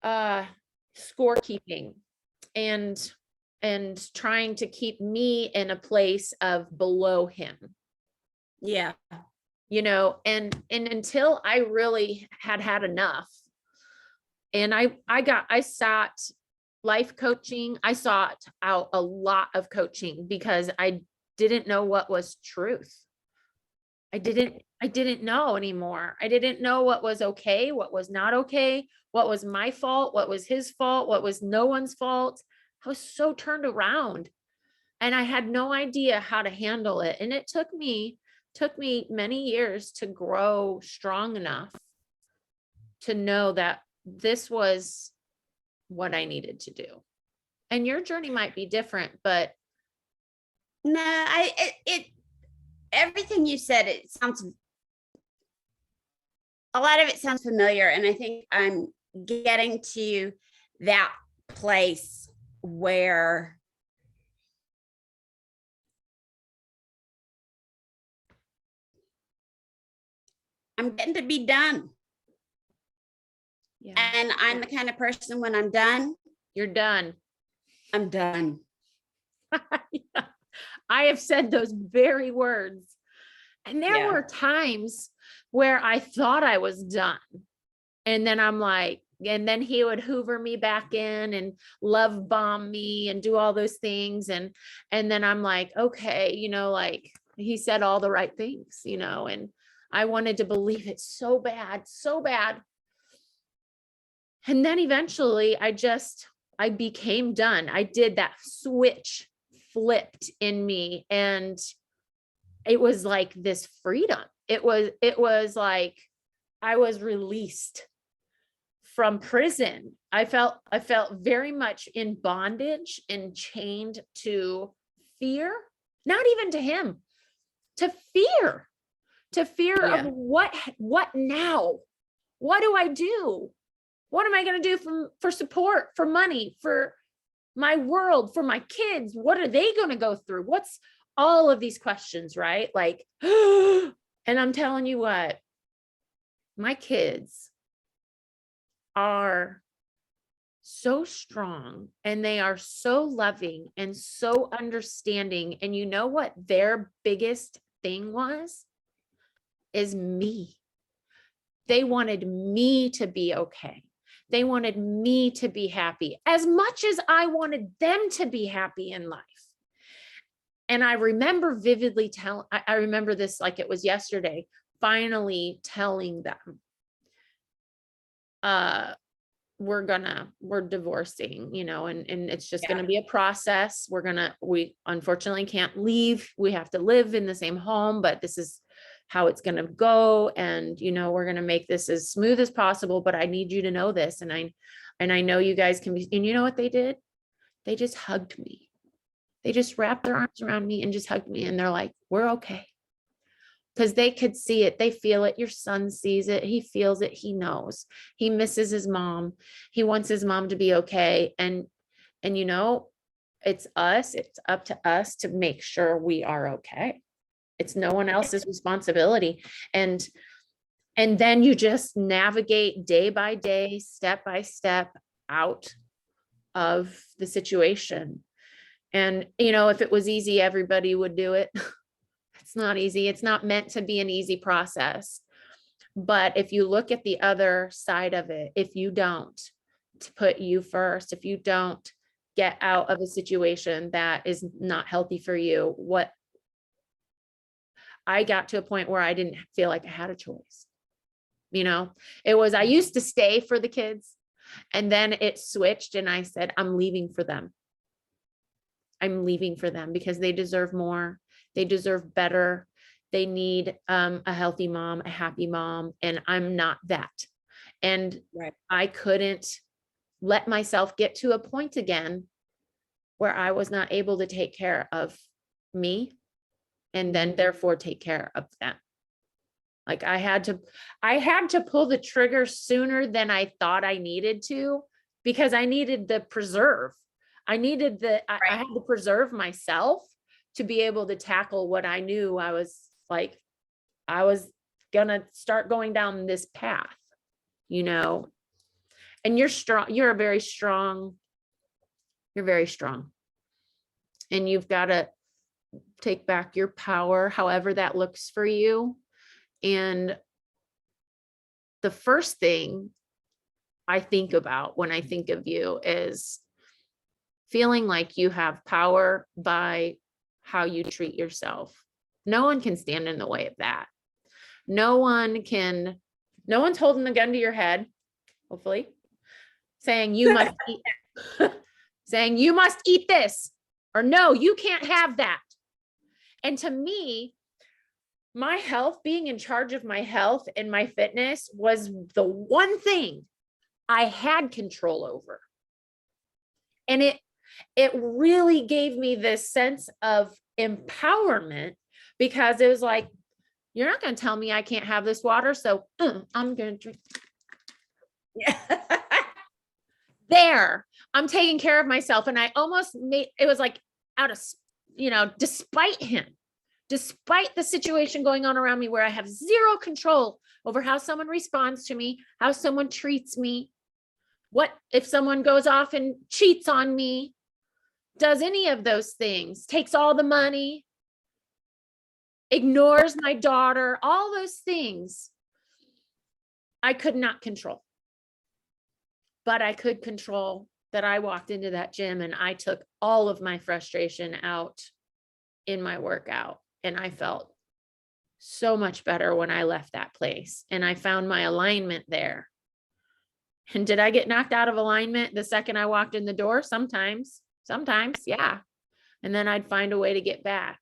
scorekeeping and trying to keep me in a place of below him, Yeah. and until I really had enough. And I sought life coaching. I sought out a lot of coaching because I didn't know what was truth. I didn't know anymore. I didn't know what was okay, what was not okay, what was my fault, what was his fault, what was no one's fault. I was so turned around and I had no idea how to handle it. And it took me many years to grow strong enough to know that this was what I needed to do. And your journey might be different, but No, everything you said, a lot of it sounds familiar. And I think I'm getting to that place where I'm getting to be done. yeah, And I'm the kind of person, when I'm done, you're done. I'm done. Yeah. I have said those very words. And there Yeah. were times where I thought I was done. And then I'm like, and then he would hoover me back in and love bomb me and do all those things. And then I'm like, okay, like he said all the right things, and I wanted to believe it so bad, so bad. And then eventually I became done. I did that switch flipped in me, and it was like this freedom. It was like I was released from prison. I felt very much in bondage and chained to fear, not even to him, to fear Yeah. of what now? What do I do? What am I going to do for support, for money, for my world, for my kids? What are they going to go through? What's all of these questions, right? Like, and I'm telling you what, my kids are so strong and they are so loving and so understanding. And you know what their biggest thing is me. They wanted me to be okay. They wanted me to be happy as much as I wanted them to be happy in life. And I remember vividly I remember this like it was yesterday, finally telling them, we're divorcing, and it's just going to be a process. We unfortunately can't leave. We have to live in the same home, but this is how it's going to go. And, we're going to make this as smooth as possible, but I need you to know this. And I know you guys can be, and you know what they did? They just hugged me. They just wrapped their arms around me and just hugged me. And they're like, we're okay. Because they could see it. They feel it. Your son sees it. He feels it. He knows. He misses his mom. He wants his mom to be okay. And it's us. It's up to us to make sure we are okay. It's no one else's responsibility. And then you just navigate day by day, step by step out of the situation. And, if it was easy, everybody would do it. It's not easy. It's not meant to be an easy process. But if you look at the other side of it, if you don't to put you first, if you don't get out of a situation that is not healthy for you, I got to a point where I didn't feel like I had a choice. It was, I used to stay for the kids, and then it switched and I said, I'm leaving for them. I'm leaving for them because they deserve more. They deserve better. They need a healthy mom, a happy mom, and I'm not that. And Right. I couldn't let myself get to a point again where I was not able to take care of me and then therefore take care of them. Like I had to pull the trigger sooner than I thought I needed to, because I needed the preserve. I had to preserve myself to be able to tackle what I knew I was Like I was gonna start going down this path, you know, and you're strong. You're very strong. You're very strong. And you've got to take back your power, however that looks for you. And the first thing I think about when I think of you is feeling like you have power by how you treat yourself. No one can stand in the way of that. No one's holding the gun to your head, hopefully, saying you must eat, saying you must eat this, or no, you can't have that. And to me, my health, being in charge of my health and my fitness was the one thing I had control over. And it really gave me this sense of empowerment, because it was like, you're not going to tell me I can't have this water. So I'm going to drink. Yeah. There, I'm taking care of myself. And I almost made, it was like out of, despite him, despite the situation going on around me where I have zero control over how someone responds to me, how someone treats me, what if someone goes off and cheats on me, does any of those things, takes all the money, ignores my daughter, all those things I could not control. But I could control that I walked into that gym and I took all of my frustration out in my workout. And I felt so much better when I left that place. And I found my alignment there. And did I get knocked out of alignment the second I walked in the door? Sometimes, yeah. And then I'd find a way to get back.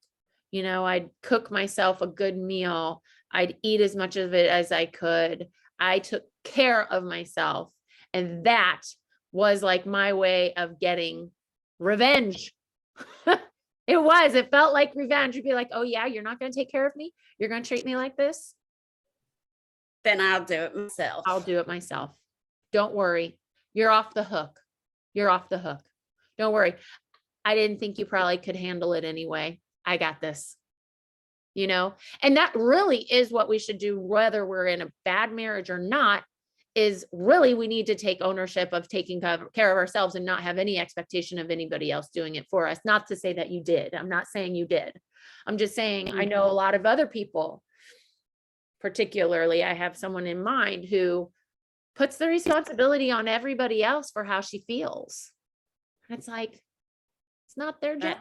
I'd cook myself a good meal. I'd eat as much of it as I could. I took care of myself. And that was like my way of getting revenge. It felt like revenge. You'd be like, oh yeah, you're not going to take care of me. You're going to treat me like this. Then I'll do it myself. I'll do it myself. Don't worry. You're off the hook. You're off the hook. Don't worry. I didn't think you probably could handle it anyway. I got this, and that really is what we should do, whether we're in a bad marriage or not, is really, we need to take ownership of taking care of ourselves and not have any expectation of anybody else doing it for us. Not to say that you did. I'm not saying you did. I'm just saying, I know a lot of other people, particularly, I have someone in mind who puts the responsibility on everybody else for how she feels. And it's like, it's not their job.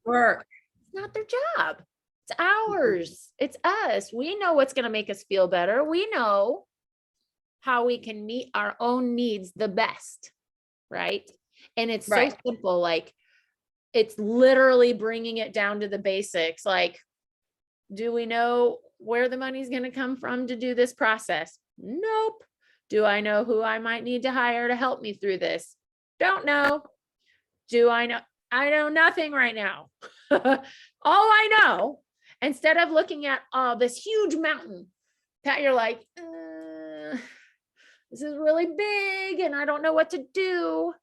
Work. It's not their job. It's ours. It's us. We know what's going to make us feel better. We know how we can meet our own needs the best. Right. And it's so simple. Like, it's literally bringing it down to the basics. Like, do we know where the money's going to come from to do this process? Nope. Do I know who I might need to hire to help me through this? Don't know. Do I know? I know nothing right now. All I know, instead of looking at this huge mountain that you're like, this is really big and I don't know what to do.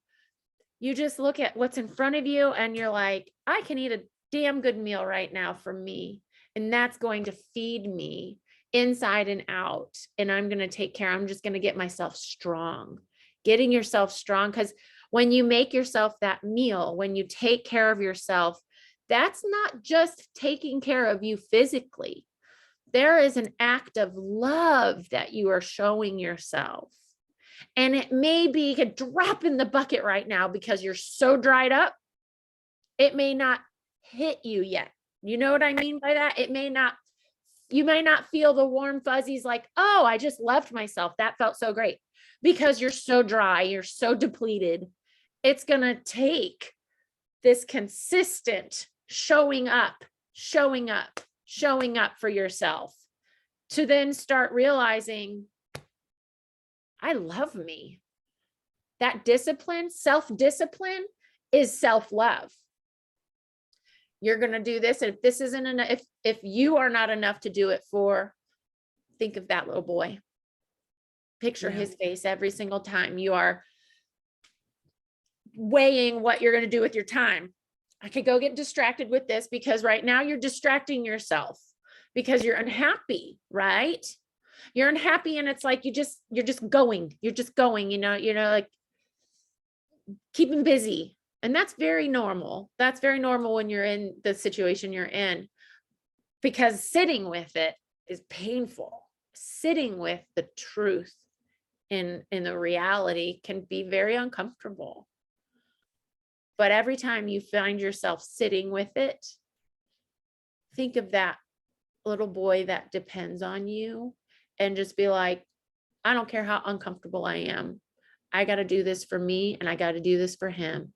You just look at what's in front of you and you're like, I can eat a damn good meal right now for me. And that's going to feed me inside and out. And I'm going to take care. I'm just going to get myself strong. Getting yourself strong, because when you make yourself that meal, when you take care of yourself, that's not just taking care of you physically. There is an act of love that you are showing yourself. And it may be a drop in the bucket right now because you're so dried up. It may not hit you yet. You know what I mean by that? You may not feel the warm fuzzies like, oh, I just loved myself. That felt so great, because you're so dry. You're so depleted. It's going to take this consistent showing up for yourself to then start realizing, I love me. That discipline, self-discipline, is self-love. You're going to do this. And if this isn't enough, if you are not enough to do it for, think of that little boy. Picture his face every single time you are weighing what you're going to do with your time. I could go get distracted with this because right now you're distracting yourself. because you're unhappy, right? You're unhappy, and it's like you're just going, like keeping busy. And that's very normal. That's very normal when you're in the situation you're in, because sitting with it is painful. Sitting with the truth in the reality can be very uncomfortable. But every time you find yourself sitting with it, think of that little boy that depends on you, and just be like, I don't care how uncomfortable I am. I got to do this for me, and I got to do this for him.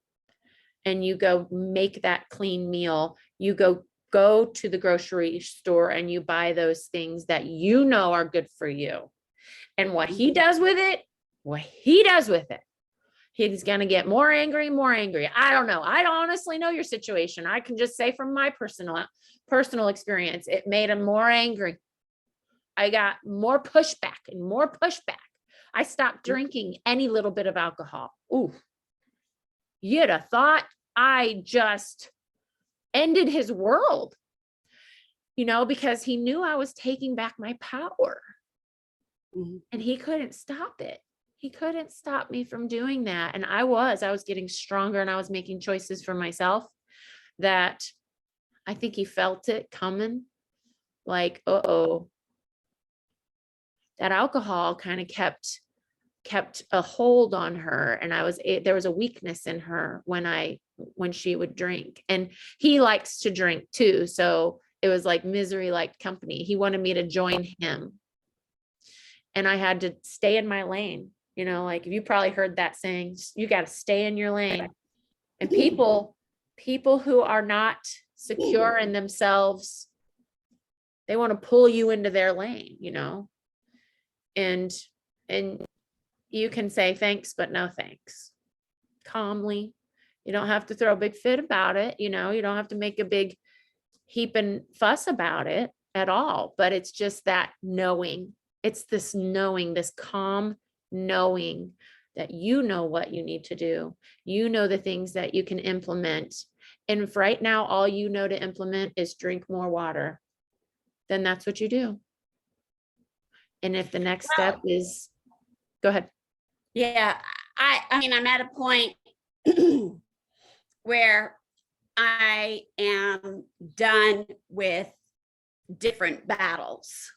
And you go make that clean meal. You go to the grocery store and you buy those things that you know are good for you. And what he does with it, he's going to get more angry. I don't know. I don't honestly know your situation. I can just say from my personal experience, it made him more angry. I got more pushback and more pushback. I stopped drinking any little bit of alcohol. Ooh, you'd have thought I just ended his world, because he knew I was taking back my power. Mhm. And he couldn't stop it. He couldn't stop me from doing that. And I was getting stronger, and I was making choices for myself that I think he felt it coming. Like, uh-oh, that alcohol kind of kept a hold on her. And there was a weakness in her when she would drink, and he likes to drink too. So it was like misery liked company. He wanted me to join him, and I had to stay in my lane. Like, you probably heard that saying, you got to stay in your lane. And people who are not secure in themselves, they want to pull you into their lane, and you can say thanks, but no thanks, calmly. You don't have to throw a big fit about it. You don't have to make a big heap and fuss about it at all. But it's just that knowing. It's this knowing, this calm knowing that you know what you need to do. You know the things that you can implement. And if right now all you know to implement is drink more water, then that's what you do. And if the next step is, go ahead. Yeah, I mean, I'm at a point where I am done with different battles.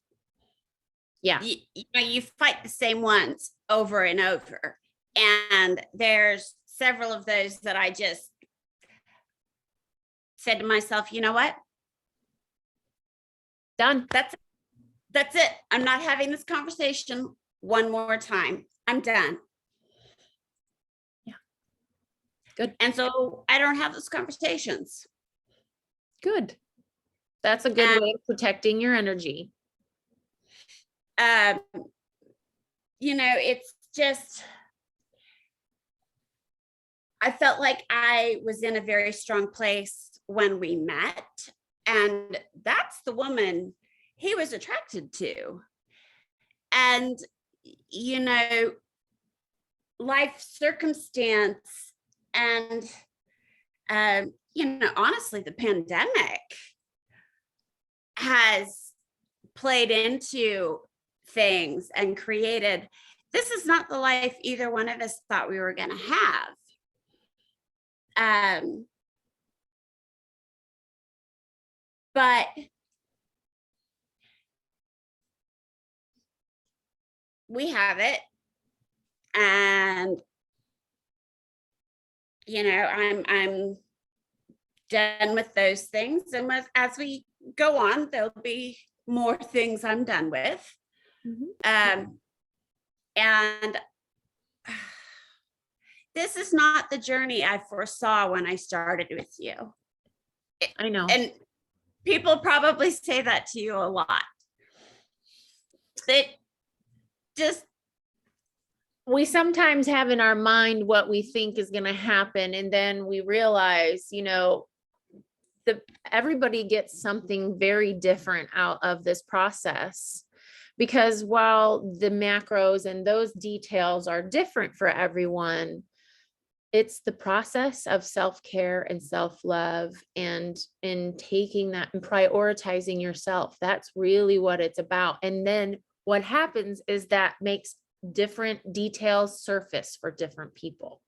Yeah. You fight the same ones over and over. And there's several of those that I just said to myself, you know what? Done. That's it. I'm not having this conversation one more time. I'm done. Yeah. Good. And so I don't have those conversations. Good. That's a good way of protecting your energy. It's just, I felt like I was in a very strong place when we met, and that's the woman he was attracted to. And, life circumstance and, honestly, the pandemic has played into things and created, this is not the life either one of us thought we were going to have. But we have it. And, I'm done with those things. And as we go on, there'll be more things I'm done with. Mm-hmm. And this is not the journey I foresaw when I started with you. I know. And people probably say that to you a lot. That just, we sometimes have in our mind what we think is going to happen. And then we realize, everybody gets something very different out of this process, because while the macros and those details are different for everyone, it's the process of self-care and self-love, and in taking that and prioritizing yourself. That's really what it's about. And then what happens is that makes different details surface for different people,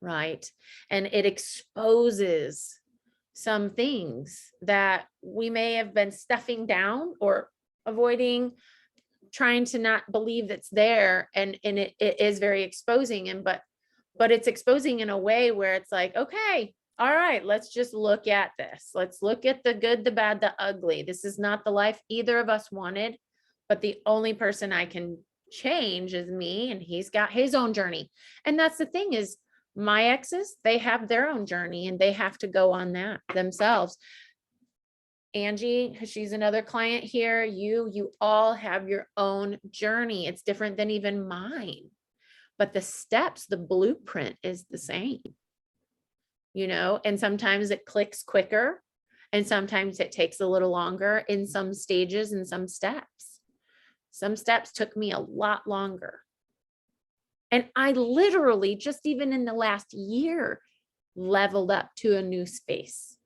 right? And it exposes some things that we may have been stuffing down or avoiding, trying to not believe that's there. And it is very exposing. And but it's exposing in a way where it's like, okay, all right, let's just look at this. Let's look at the good, the bad, the ugly. This is not the life either of us wanted, but the only person I can change is me, and he's got his own journey. And that's the thing is, my exes, they have their own journey and they have to go on that themselves. Angie, she's another client here. You all have your own journey. It's different than even mine, but the steps, the blueprint is the same, and sometimes it clicks quicker and sometimes it takes a little longer in some stages and some steps. Some steps took me a lot longer. And I literally just even in the last year leveled up to a new space.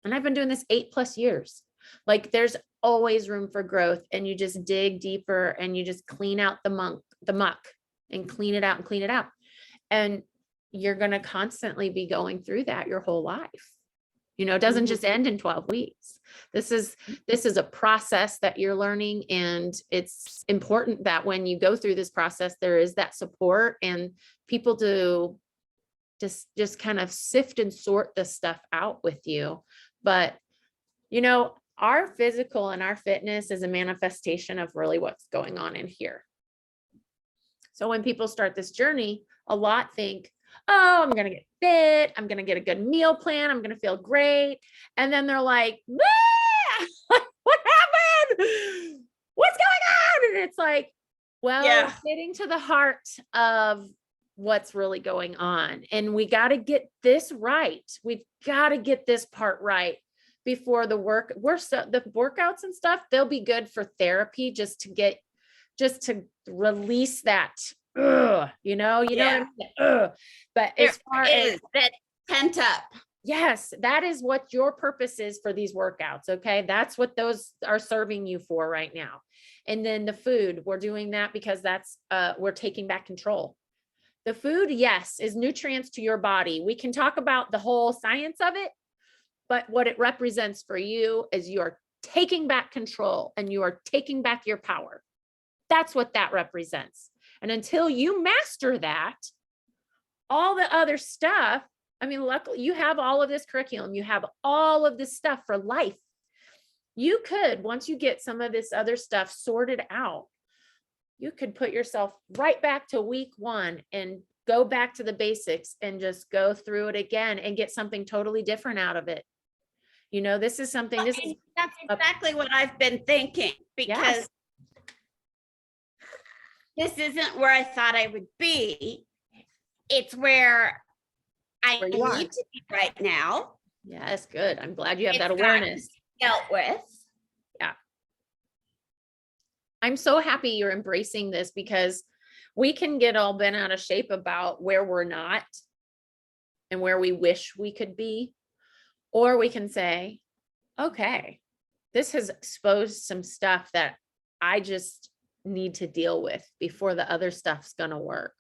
And I've been doing this 8+ years. Like there's always room for growth, and you just dig deeper and you just clean out the muck and clean it out and clean it out. And you're going to constantly be going through that your whole life. It doesn't just end in 12 weeks. This is a process that you're learning. And it's important that when you go through this process, there is that support and people to just kind of sift and sort this stuff out with you. But, our physical and our fitness is a manifestation of really what's going on in here. So when people start this journey, a lot think, oh, I'm going to get fit. I'm going to get a good meal plan. I'm going to feel great. And then they're like, what happened? What's going on? And it's like, well, getting to the heart of what's really going on. And we got to get this right. We've got to get this part right before the workouts and stuff. They'll be good for therapy just to release that. You know what I mean? But as far as that pent up. Yes, that is what your purpose is for these workouts. Okay. That's what those are serving you for right now. And then the food, we're doing that because we're taking back control. The food, yes, is nutrients to your body. We can talk about the whole science of it, but what it represents for you is you are taking back control and you are taking back your power. That's what that represents. And until you master that, all the other stuff, luckily you have all of this curriculum, you have all of this stuff for life. You could, once you get some of this other stuff sorted out, you could put yourself right back to week 1 and go back to the basics and just go through it again and get something totally different out of it. This is something, that's exactly what I've been thinking, because this isn't where I thought I would be. It's where I need to be right now. Yes, good. I'm glad you have that awareness. Dealt with. Yeah. I'm so happy you're embracing this, because we can get all bent out of shape about where we're not and where we wish we could be. Or we can say, okay, this has exposed some stuff that I just need to deal with before the other stuff's going to work.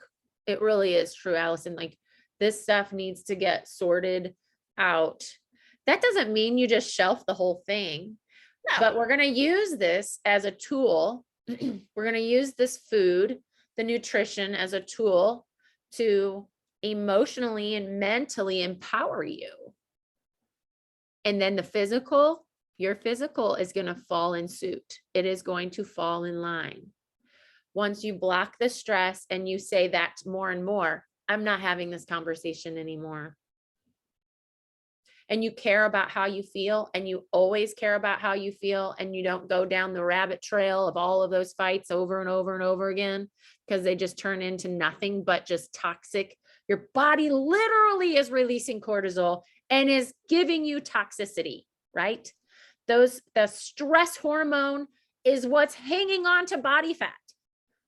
It really is true, Allison. Like, this stuff needs to get sorted out. That doesn't mean you just shelf the whole thing, but we're going to use this as a tool. We're going to use this food, the nutrition, as a tool to emotionally and mentally empower you. And then your physical is going to fall in suit. It is going to fall in line. Once you block the stress and you say that more and more, I'm not having this conversation anymore. And you care about how you feel, and you always care about how you feel, and you don't go down the rabbit trail of all of those fights over and over and over again, because they just turn into nothing but just toxic. Your body literally is releasing cortisol and is giving you toxicity, right? The stress hormone is what's hanging on to body fat.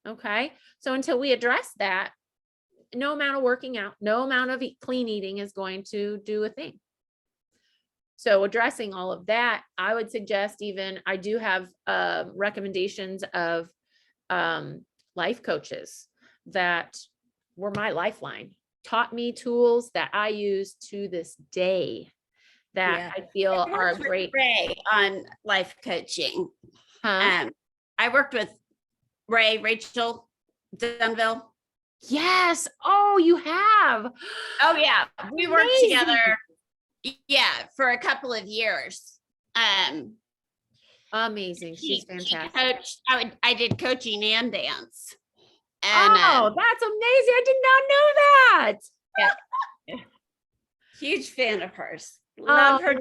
Okay. So until we address that, no amount of working out, no amount of clean eating is going to do a thing. So addressing all of that, I would suggest, even I do have recommendations of life coaches that were my lifeline, taught me tools that I use to this day that Yeah. I feel I are worked with great. Ray on life coaching. Huh? I worked with Rachel Dunville. Yes. Oh, you have. Oh yeah, we worked Amazing. together. Yeah, for a couple of years. Amazing. She's fantastic. Coached. I did coaching and dance. And that's amazing. I did not know that. Yeah. Huge fan of hers. Love her.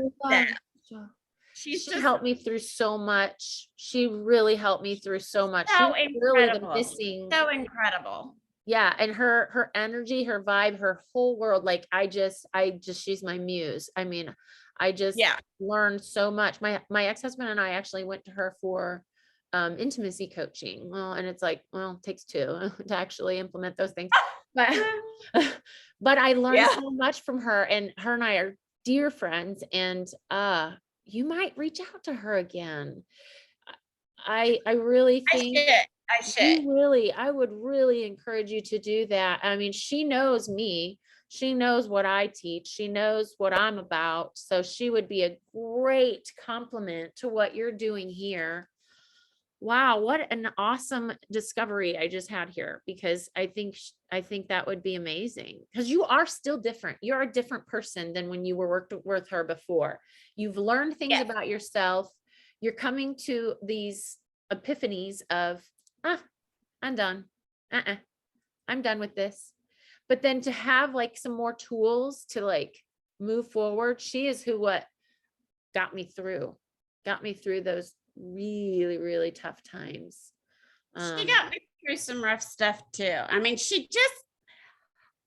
She helped me through so much. She really helped me through so much. So she really the incredible. missing. So incredible. Yeah, and her energy, her vibe, her whole world. Like I just, she's my muse. I mean, I just learned so much. My ex-husband and I actually went to her for intimacy coaching. Well, and it's like, well, it takes two to actually implement those things. But but I learned so much from her, and her and I are dear friends, and you might reach out to her again. I really think I should. I would really encourage you to do that. I mean, she knows me. She knows what I teach. She knows what I'm about. So she would be a great complement to what you're doing here. Wow, what an awesome discovery I just had here, because I think that would be amazing, because you are still different. You're a different person than when you were worked with her before. You've learned things about yourself. You're coming to these epiphanies of, I'm done. I'm done with this. But then to have like some more tools to like move forward, she is what got me through those really, really tough times. She got me through some rough stuff too. I mean,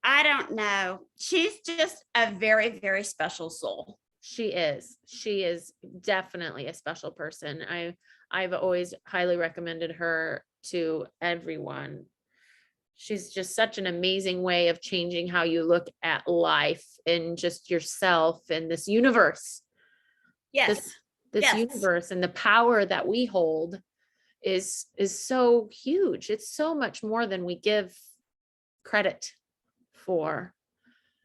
I don't know. She's just a very, very special soul. She is definitely a special person. I've always highly recommended her to everyone. She's just such an amazing way of changing how you look at life and just yourself and this universe. Yes. This universe and the power that we hold is so huge. It's so much more than we give credit for.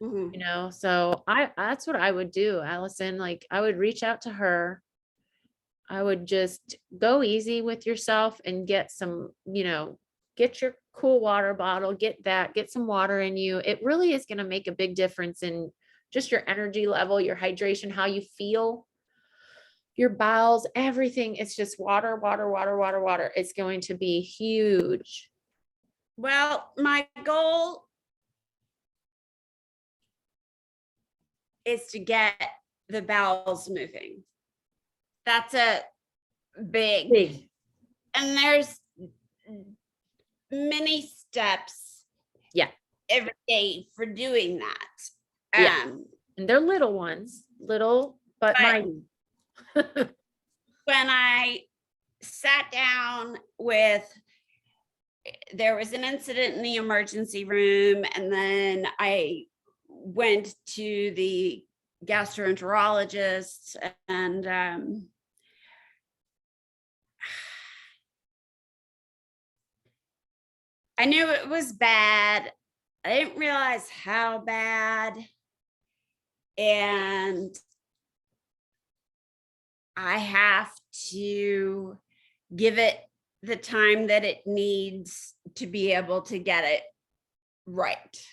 You know, so that's what I would do, Allison. Like I would reach out to her. I would just go easy with yourself and get some, get your cool water bottle, get some water in you. It really is going to make a big difference in just your energy level, your hydration, how you feel, your bowels, everything. It's just water, water, water, water, water. It's going to be huge. Well, my goal is to get the bowels moving. That's a big. And there's many steps every day for doing that. And they're little ones, but mighty. When I sat down there was an incident in the emergency room, and then I went to the gastroenterologist, and I knew it was bad. I didn't realize how bad. And I have to give it the time that it needs to be able to get it right.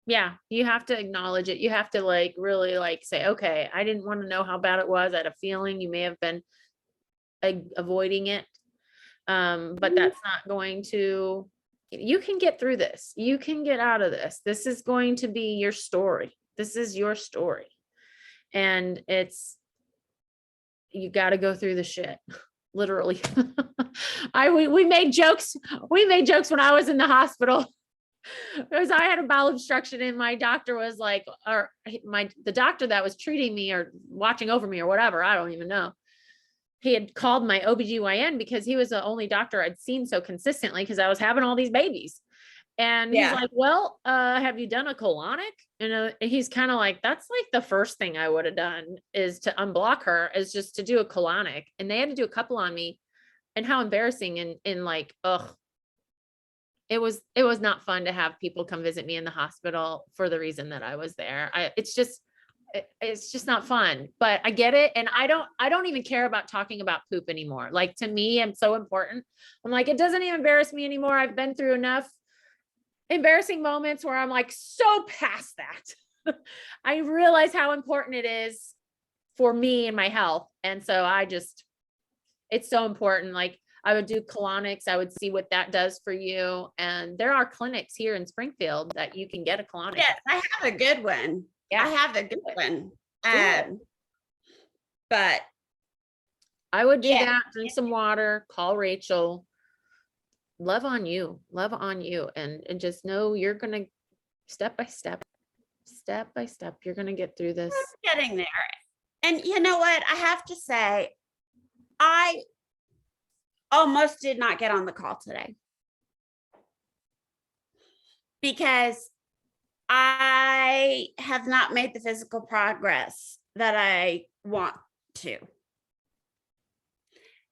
Yeah, you have to acknowledge it. You have to like really like say, okay, I didn't want to know how bad it was. I had a feeling you may have been avoiding it. But that's not going to, you can get through this. You can get out of this. This is going to be your story. This is your story. And you got to go through the shit. Literally. We made jokes. We made jokes when I was in the hospital. Because I had a bowel obstruction, and my doctor was like, the doctor that was treating me or watching over me or whatever, I don't even know. He had called my OBGYN because he was the only doctor I'd seen so consistently, because I was having all these babies. And he's Yeah. like, well, have you done a colonic? And he's kind of like, that's like the first thing I would have done is to unblock her, is just to do a colonic. And they had to do a couple on me, and how embarrassing, and like, ugh, it was not fun to have people come visit me in the hospital for the reason that I was there. It's just not fun, but I get it. And I don't even care about talking about poop anymore. Like, to me, I'm so important. I'm like, it doesn't even embarrass me anymore. I've been through enough embarrassing moments where I'm like so past that. I realize how important it is for me and my health. And so it's so important. Like, I would do colonics. I would see what that does for you. And there are clinics here in Springfield that you can get a colonic. Yes, I have a good one. Yeah. I have a good one. it. But I would do Yeah. that, drink some water, call Rachel, love on you, and just know you're going to step by step, you're going to get through this. I'm getting there. And you know what? I have to say, I almost did not get on the call today because I have not made the physical progress that I want to.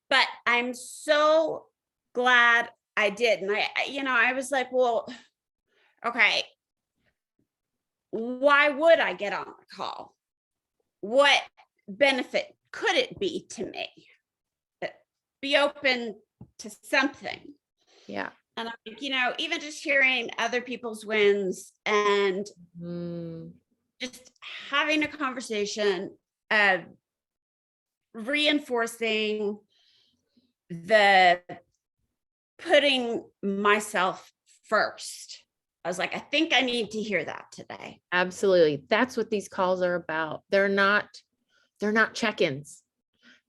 But I'm so glad I did. And I was like, well, okay, why would I get on the call? What benefit could it be to me? Be open to something. Yeah. And I'm like, even just hearing other people's wins and just having a conversation, reinforcing the putting myself first. I was like, I think I need to hear that today. Absolutely. That's what these calls are about. They're not check-ins.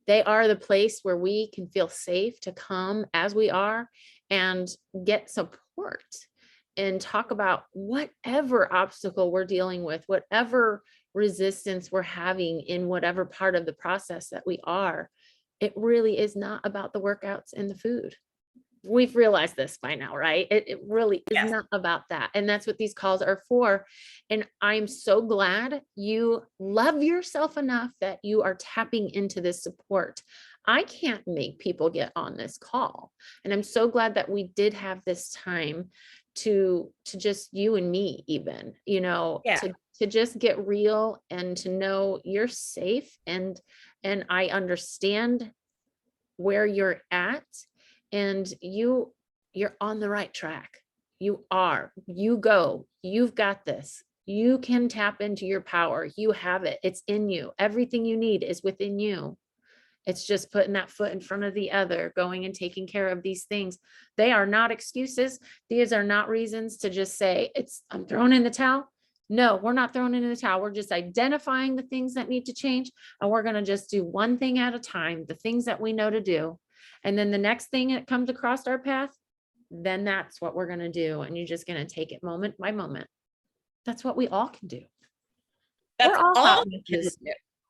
They are the place where we can feel safe to come as we are and get support and talk about whatever obstacle we're dealing with, whatever resistance we're having in whatever part of the process that we are. It really is not about the workouts and the food. We've realized this by now, right? It really is not about that. And that's what these calls are for. And I'm so glad you love yourself enough that you are tapping into this support. I can't make people get on this call. And I'm so glad that we did have this time to just you and me, even, to just get real and to know you're safe. And I understand where you're at. And you're on the right track. You've got this. You can tap into your power. You have it. It's in you. Everything you need is within you. It's just putting that foot in front of the other, going and taking care of these things. They are not excuses. These are not reasons to just say I'm throwing in the towel. No, we're not throwing in the towel. We're just identifying the things that need to change. And we're going to just do one thing at a time, the things that we know to do. And then the next thing that comes across our path, then that's what we're going to do. And you're just going to take it moment by moment. That's what we all can do. That's all we can do.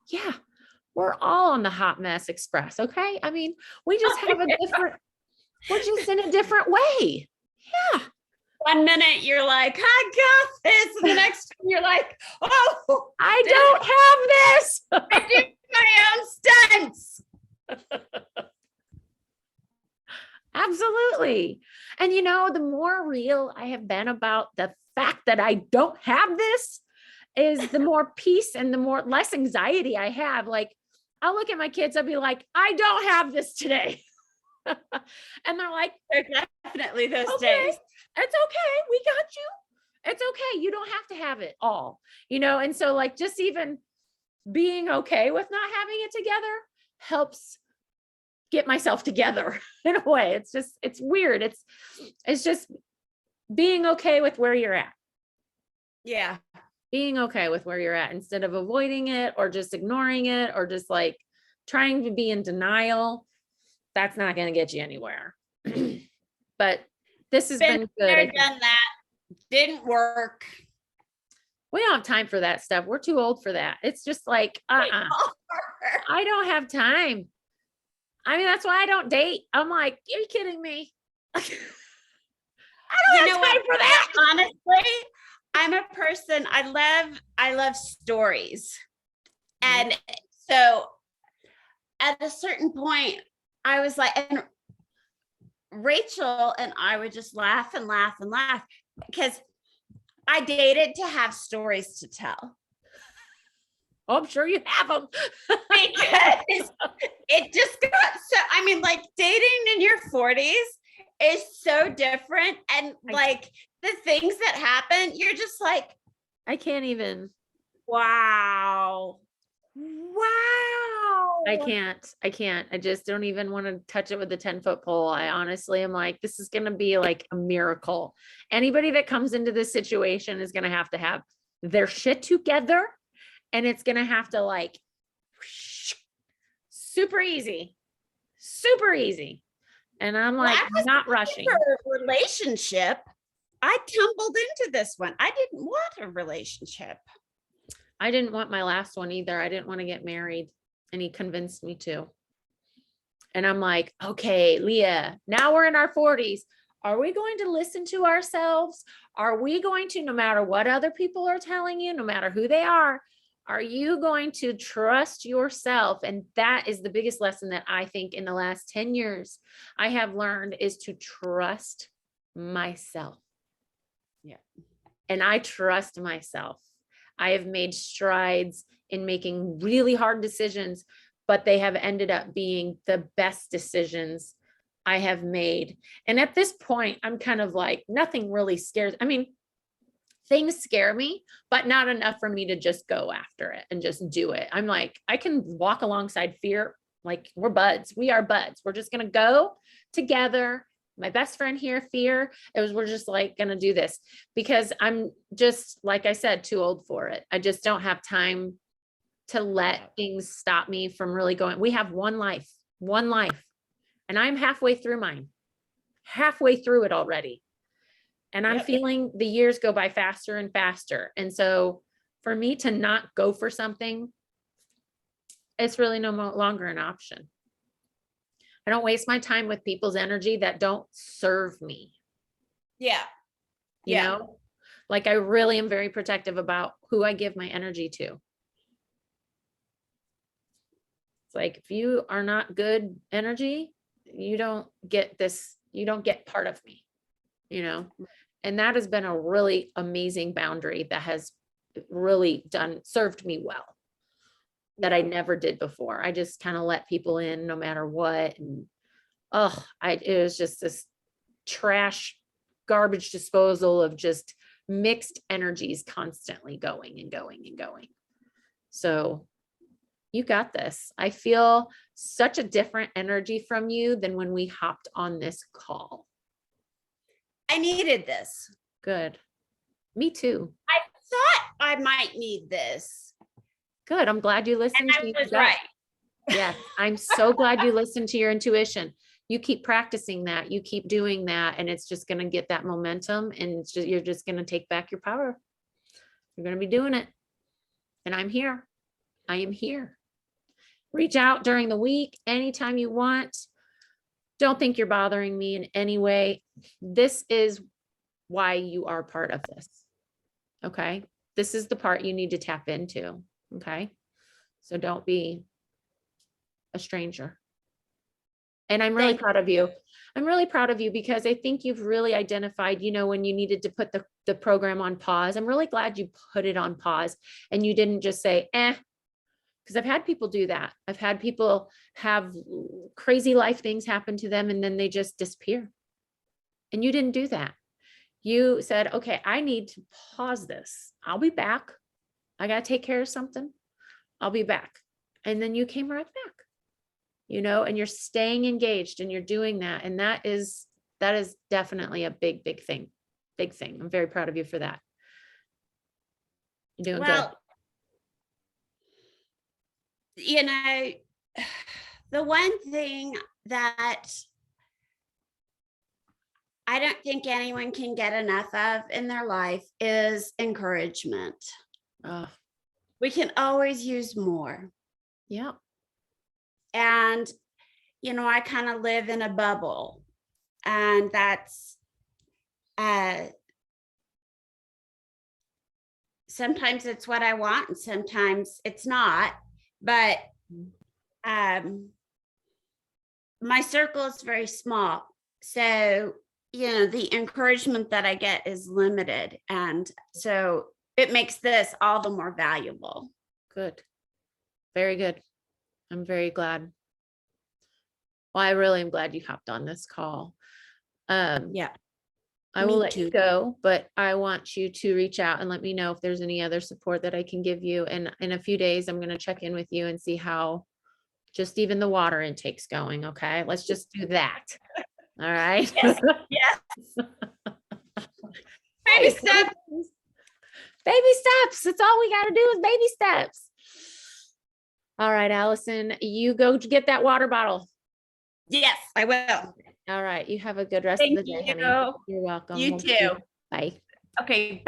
Yeah. We're all on the Hot Mess Express. Okay. I mean, we just have we're just in a different way. Yeah. One minute you're like, I got this. And the next time you're like, oh, I don't have this. I do my own stunts. Absolutely. And the more real I have been about the fact that I don't have this is the more peace and the less anxiety I have. Like, I'll look at my kids, I'll be like, I don't have this today. And they're like, there's definitely those okay, days. it's okay. We got you. It's okay. You don't have to have it all, And so like, just even being okay with not having it together helps get myself together in a way. It's weird. It's just being okay with where you're at. Yeah. Being okay with where you're at instead of avoiding it or just ignoring it or just like trying to be in denial. That's not going to get you anywhere. But this has been good. Done that. Didn't work. We don't have time for that stuff. We're too old for that. It's just like, I don't have time. I mean, that's why I don't date. I'm like, are you kidding me? You know what? for that. Honestly, I'm a person, I love stories. And so at a certain point, I was like, and Rachel and I would just laugh and laugh and laugh because I dated to have stories to tell. Oh, I'm sure you have them. Because it just got so, I mean, like dating in your 40s is so different. And like the things that happen, you're just like, I can't even. wow. Wow. I can't. I just don't even want to touch it with a 10-foot pole. I honestly am like, this is going to be like a miracle. Anybody that comes into this situation is going to have their shit together, and it's going to have to like super easy. And I'm like, not rushing. For a relationship, I tumbled into this one. I didn't want a relationship. I didn't want my last one either. I didn't want to get married, and he convinced me to. And I'm like, okay, Leah, now we're in our 40s. Are we going to listen to ourselves? Are we going to, no matter what other people are telling you, no matter who they are you going to trust yourself? And that is the biggest lesson that I think in the last 10 years I have learned, is to trust myself. Yeah. And I trust myself. I have made strides in making really hard decisions, but they have ended up being the best decisions I have made. And at this point, I'm kind of like, nothing really scares. I mean, things scare me, but not enough for me to just go after it and just do it. I'm like, I can walk alongside fear. Like, we're buds. We are buds. We're just going to go together. My best friend here, Fear, we're just like going to do this, because I'm just, like I said, too old for it. I just don't have time to let things stop me from really going. We have one life, and I'm halfway through mine, halfway through it already. And I'm feeling the years go by faster and faster. And so for me to not go for something, it's really no longer an option. I don't waste my time with people's energy that don't serve me. Yeah. You know, like I really am very protective about who I give my energy to. It's like, if you are not good energy, you don't get this, you don't get part of me, you know? And that has been a really amazing boundary that has really served me well, that I never did before. I just kind of let people in no matter what. And it was just this trash, garbage disposal of just mixed energies constantly going and going and going. So you got this. I feel such a different energy from you than when we hopped on this call. I needed this. Good. Me too. I thought I might need this. Good. I'm glad you listened. And I was right. Yeah. I'm so glad you listened to your intuition. You keep practicing that. You keep doing that. And it's just going to get that momentum, and you're just going to take back your power. You're going to be doing it. And I'm here. I am here. Reach out during the week, anytime you want. Don't think you're bothering me in any way. This is why you are part of this. Okay. This is the part you need to tap into. Okay. So don't be a stranger. And I'm really proud of you. I'm really proud of you, because I think you've really identified, when you needed to put the program on pause. I'm really glad you put it on pause and you didn't just say, because I've had people do that. I've had people have crazy life things happen to them, and then they just disappear. And you didn't do that. You said, okay, I need to pause this. I'll be back. I got to take care of something. I'll be back. And then you came right back, and you're staying engaged, and you're doing that. And that is definitely a big, big thing. Big thing. I'm very proud of you for that. You're doing good. The one thing that I don't think anyone can get enough of in their life is encouragement. We can always use more. Yeah. And, I kind of live in a bubble, and sometimes it's what I want and sometimes it's not, but my circle is very small. So, the encouragement that I get is limited. And so it makes this all the more valuable. Good. Very good. I'm very glad. Well, I really am glad you hopped on this call. Yeah. I will Me let you too. go, but I want you to reach out and let me know if there's any other support that I can give you. And in a few days, I'm going to check in with you and see how just even the water intake's going. Okay. Let's just do that. All right. Yes. Yes. Hey, Baby steps. Baby steps. That's all we got to do is baby steps. All right, Allison, you go to get that water bottle. Yes, I will. All right. You have a good rest of Thank the day, honey. you. You're welcome. You We'll see you. too. Bye. Okay.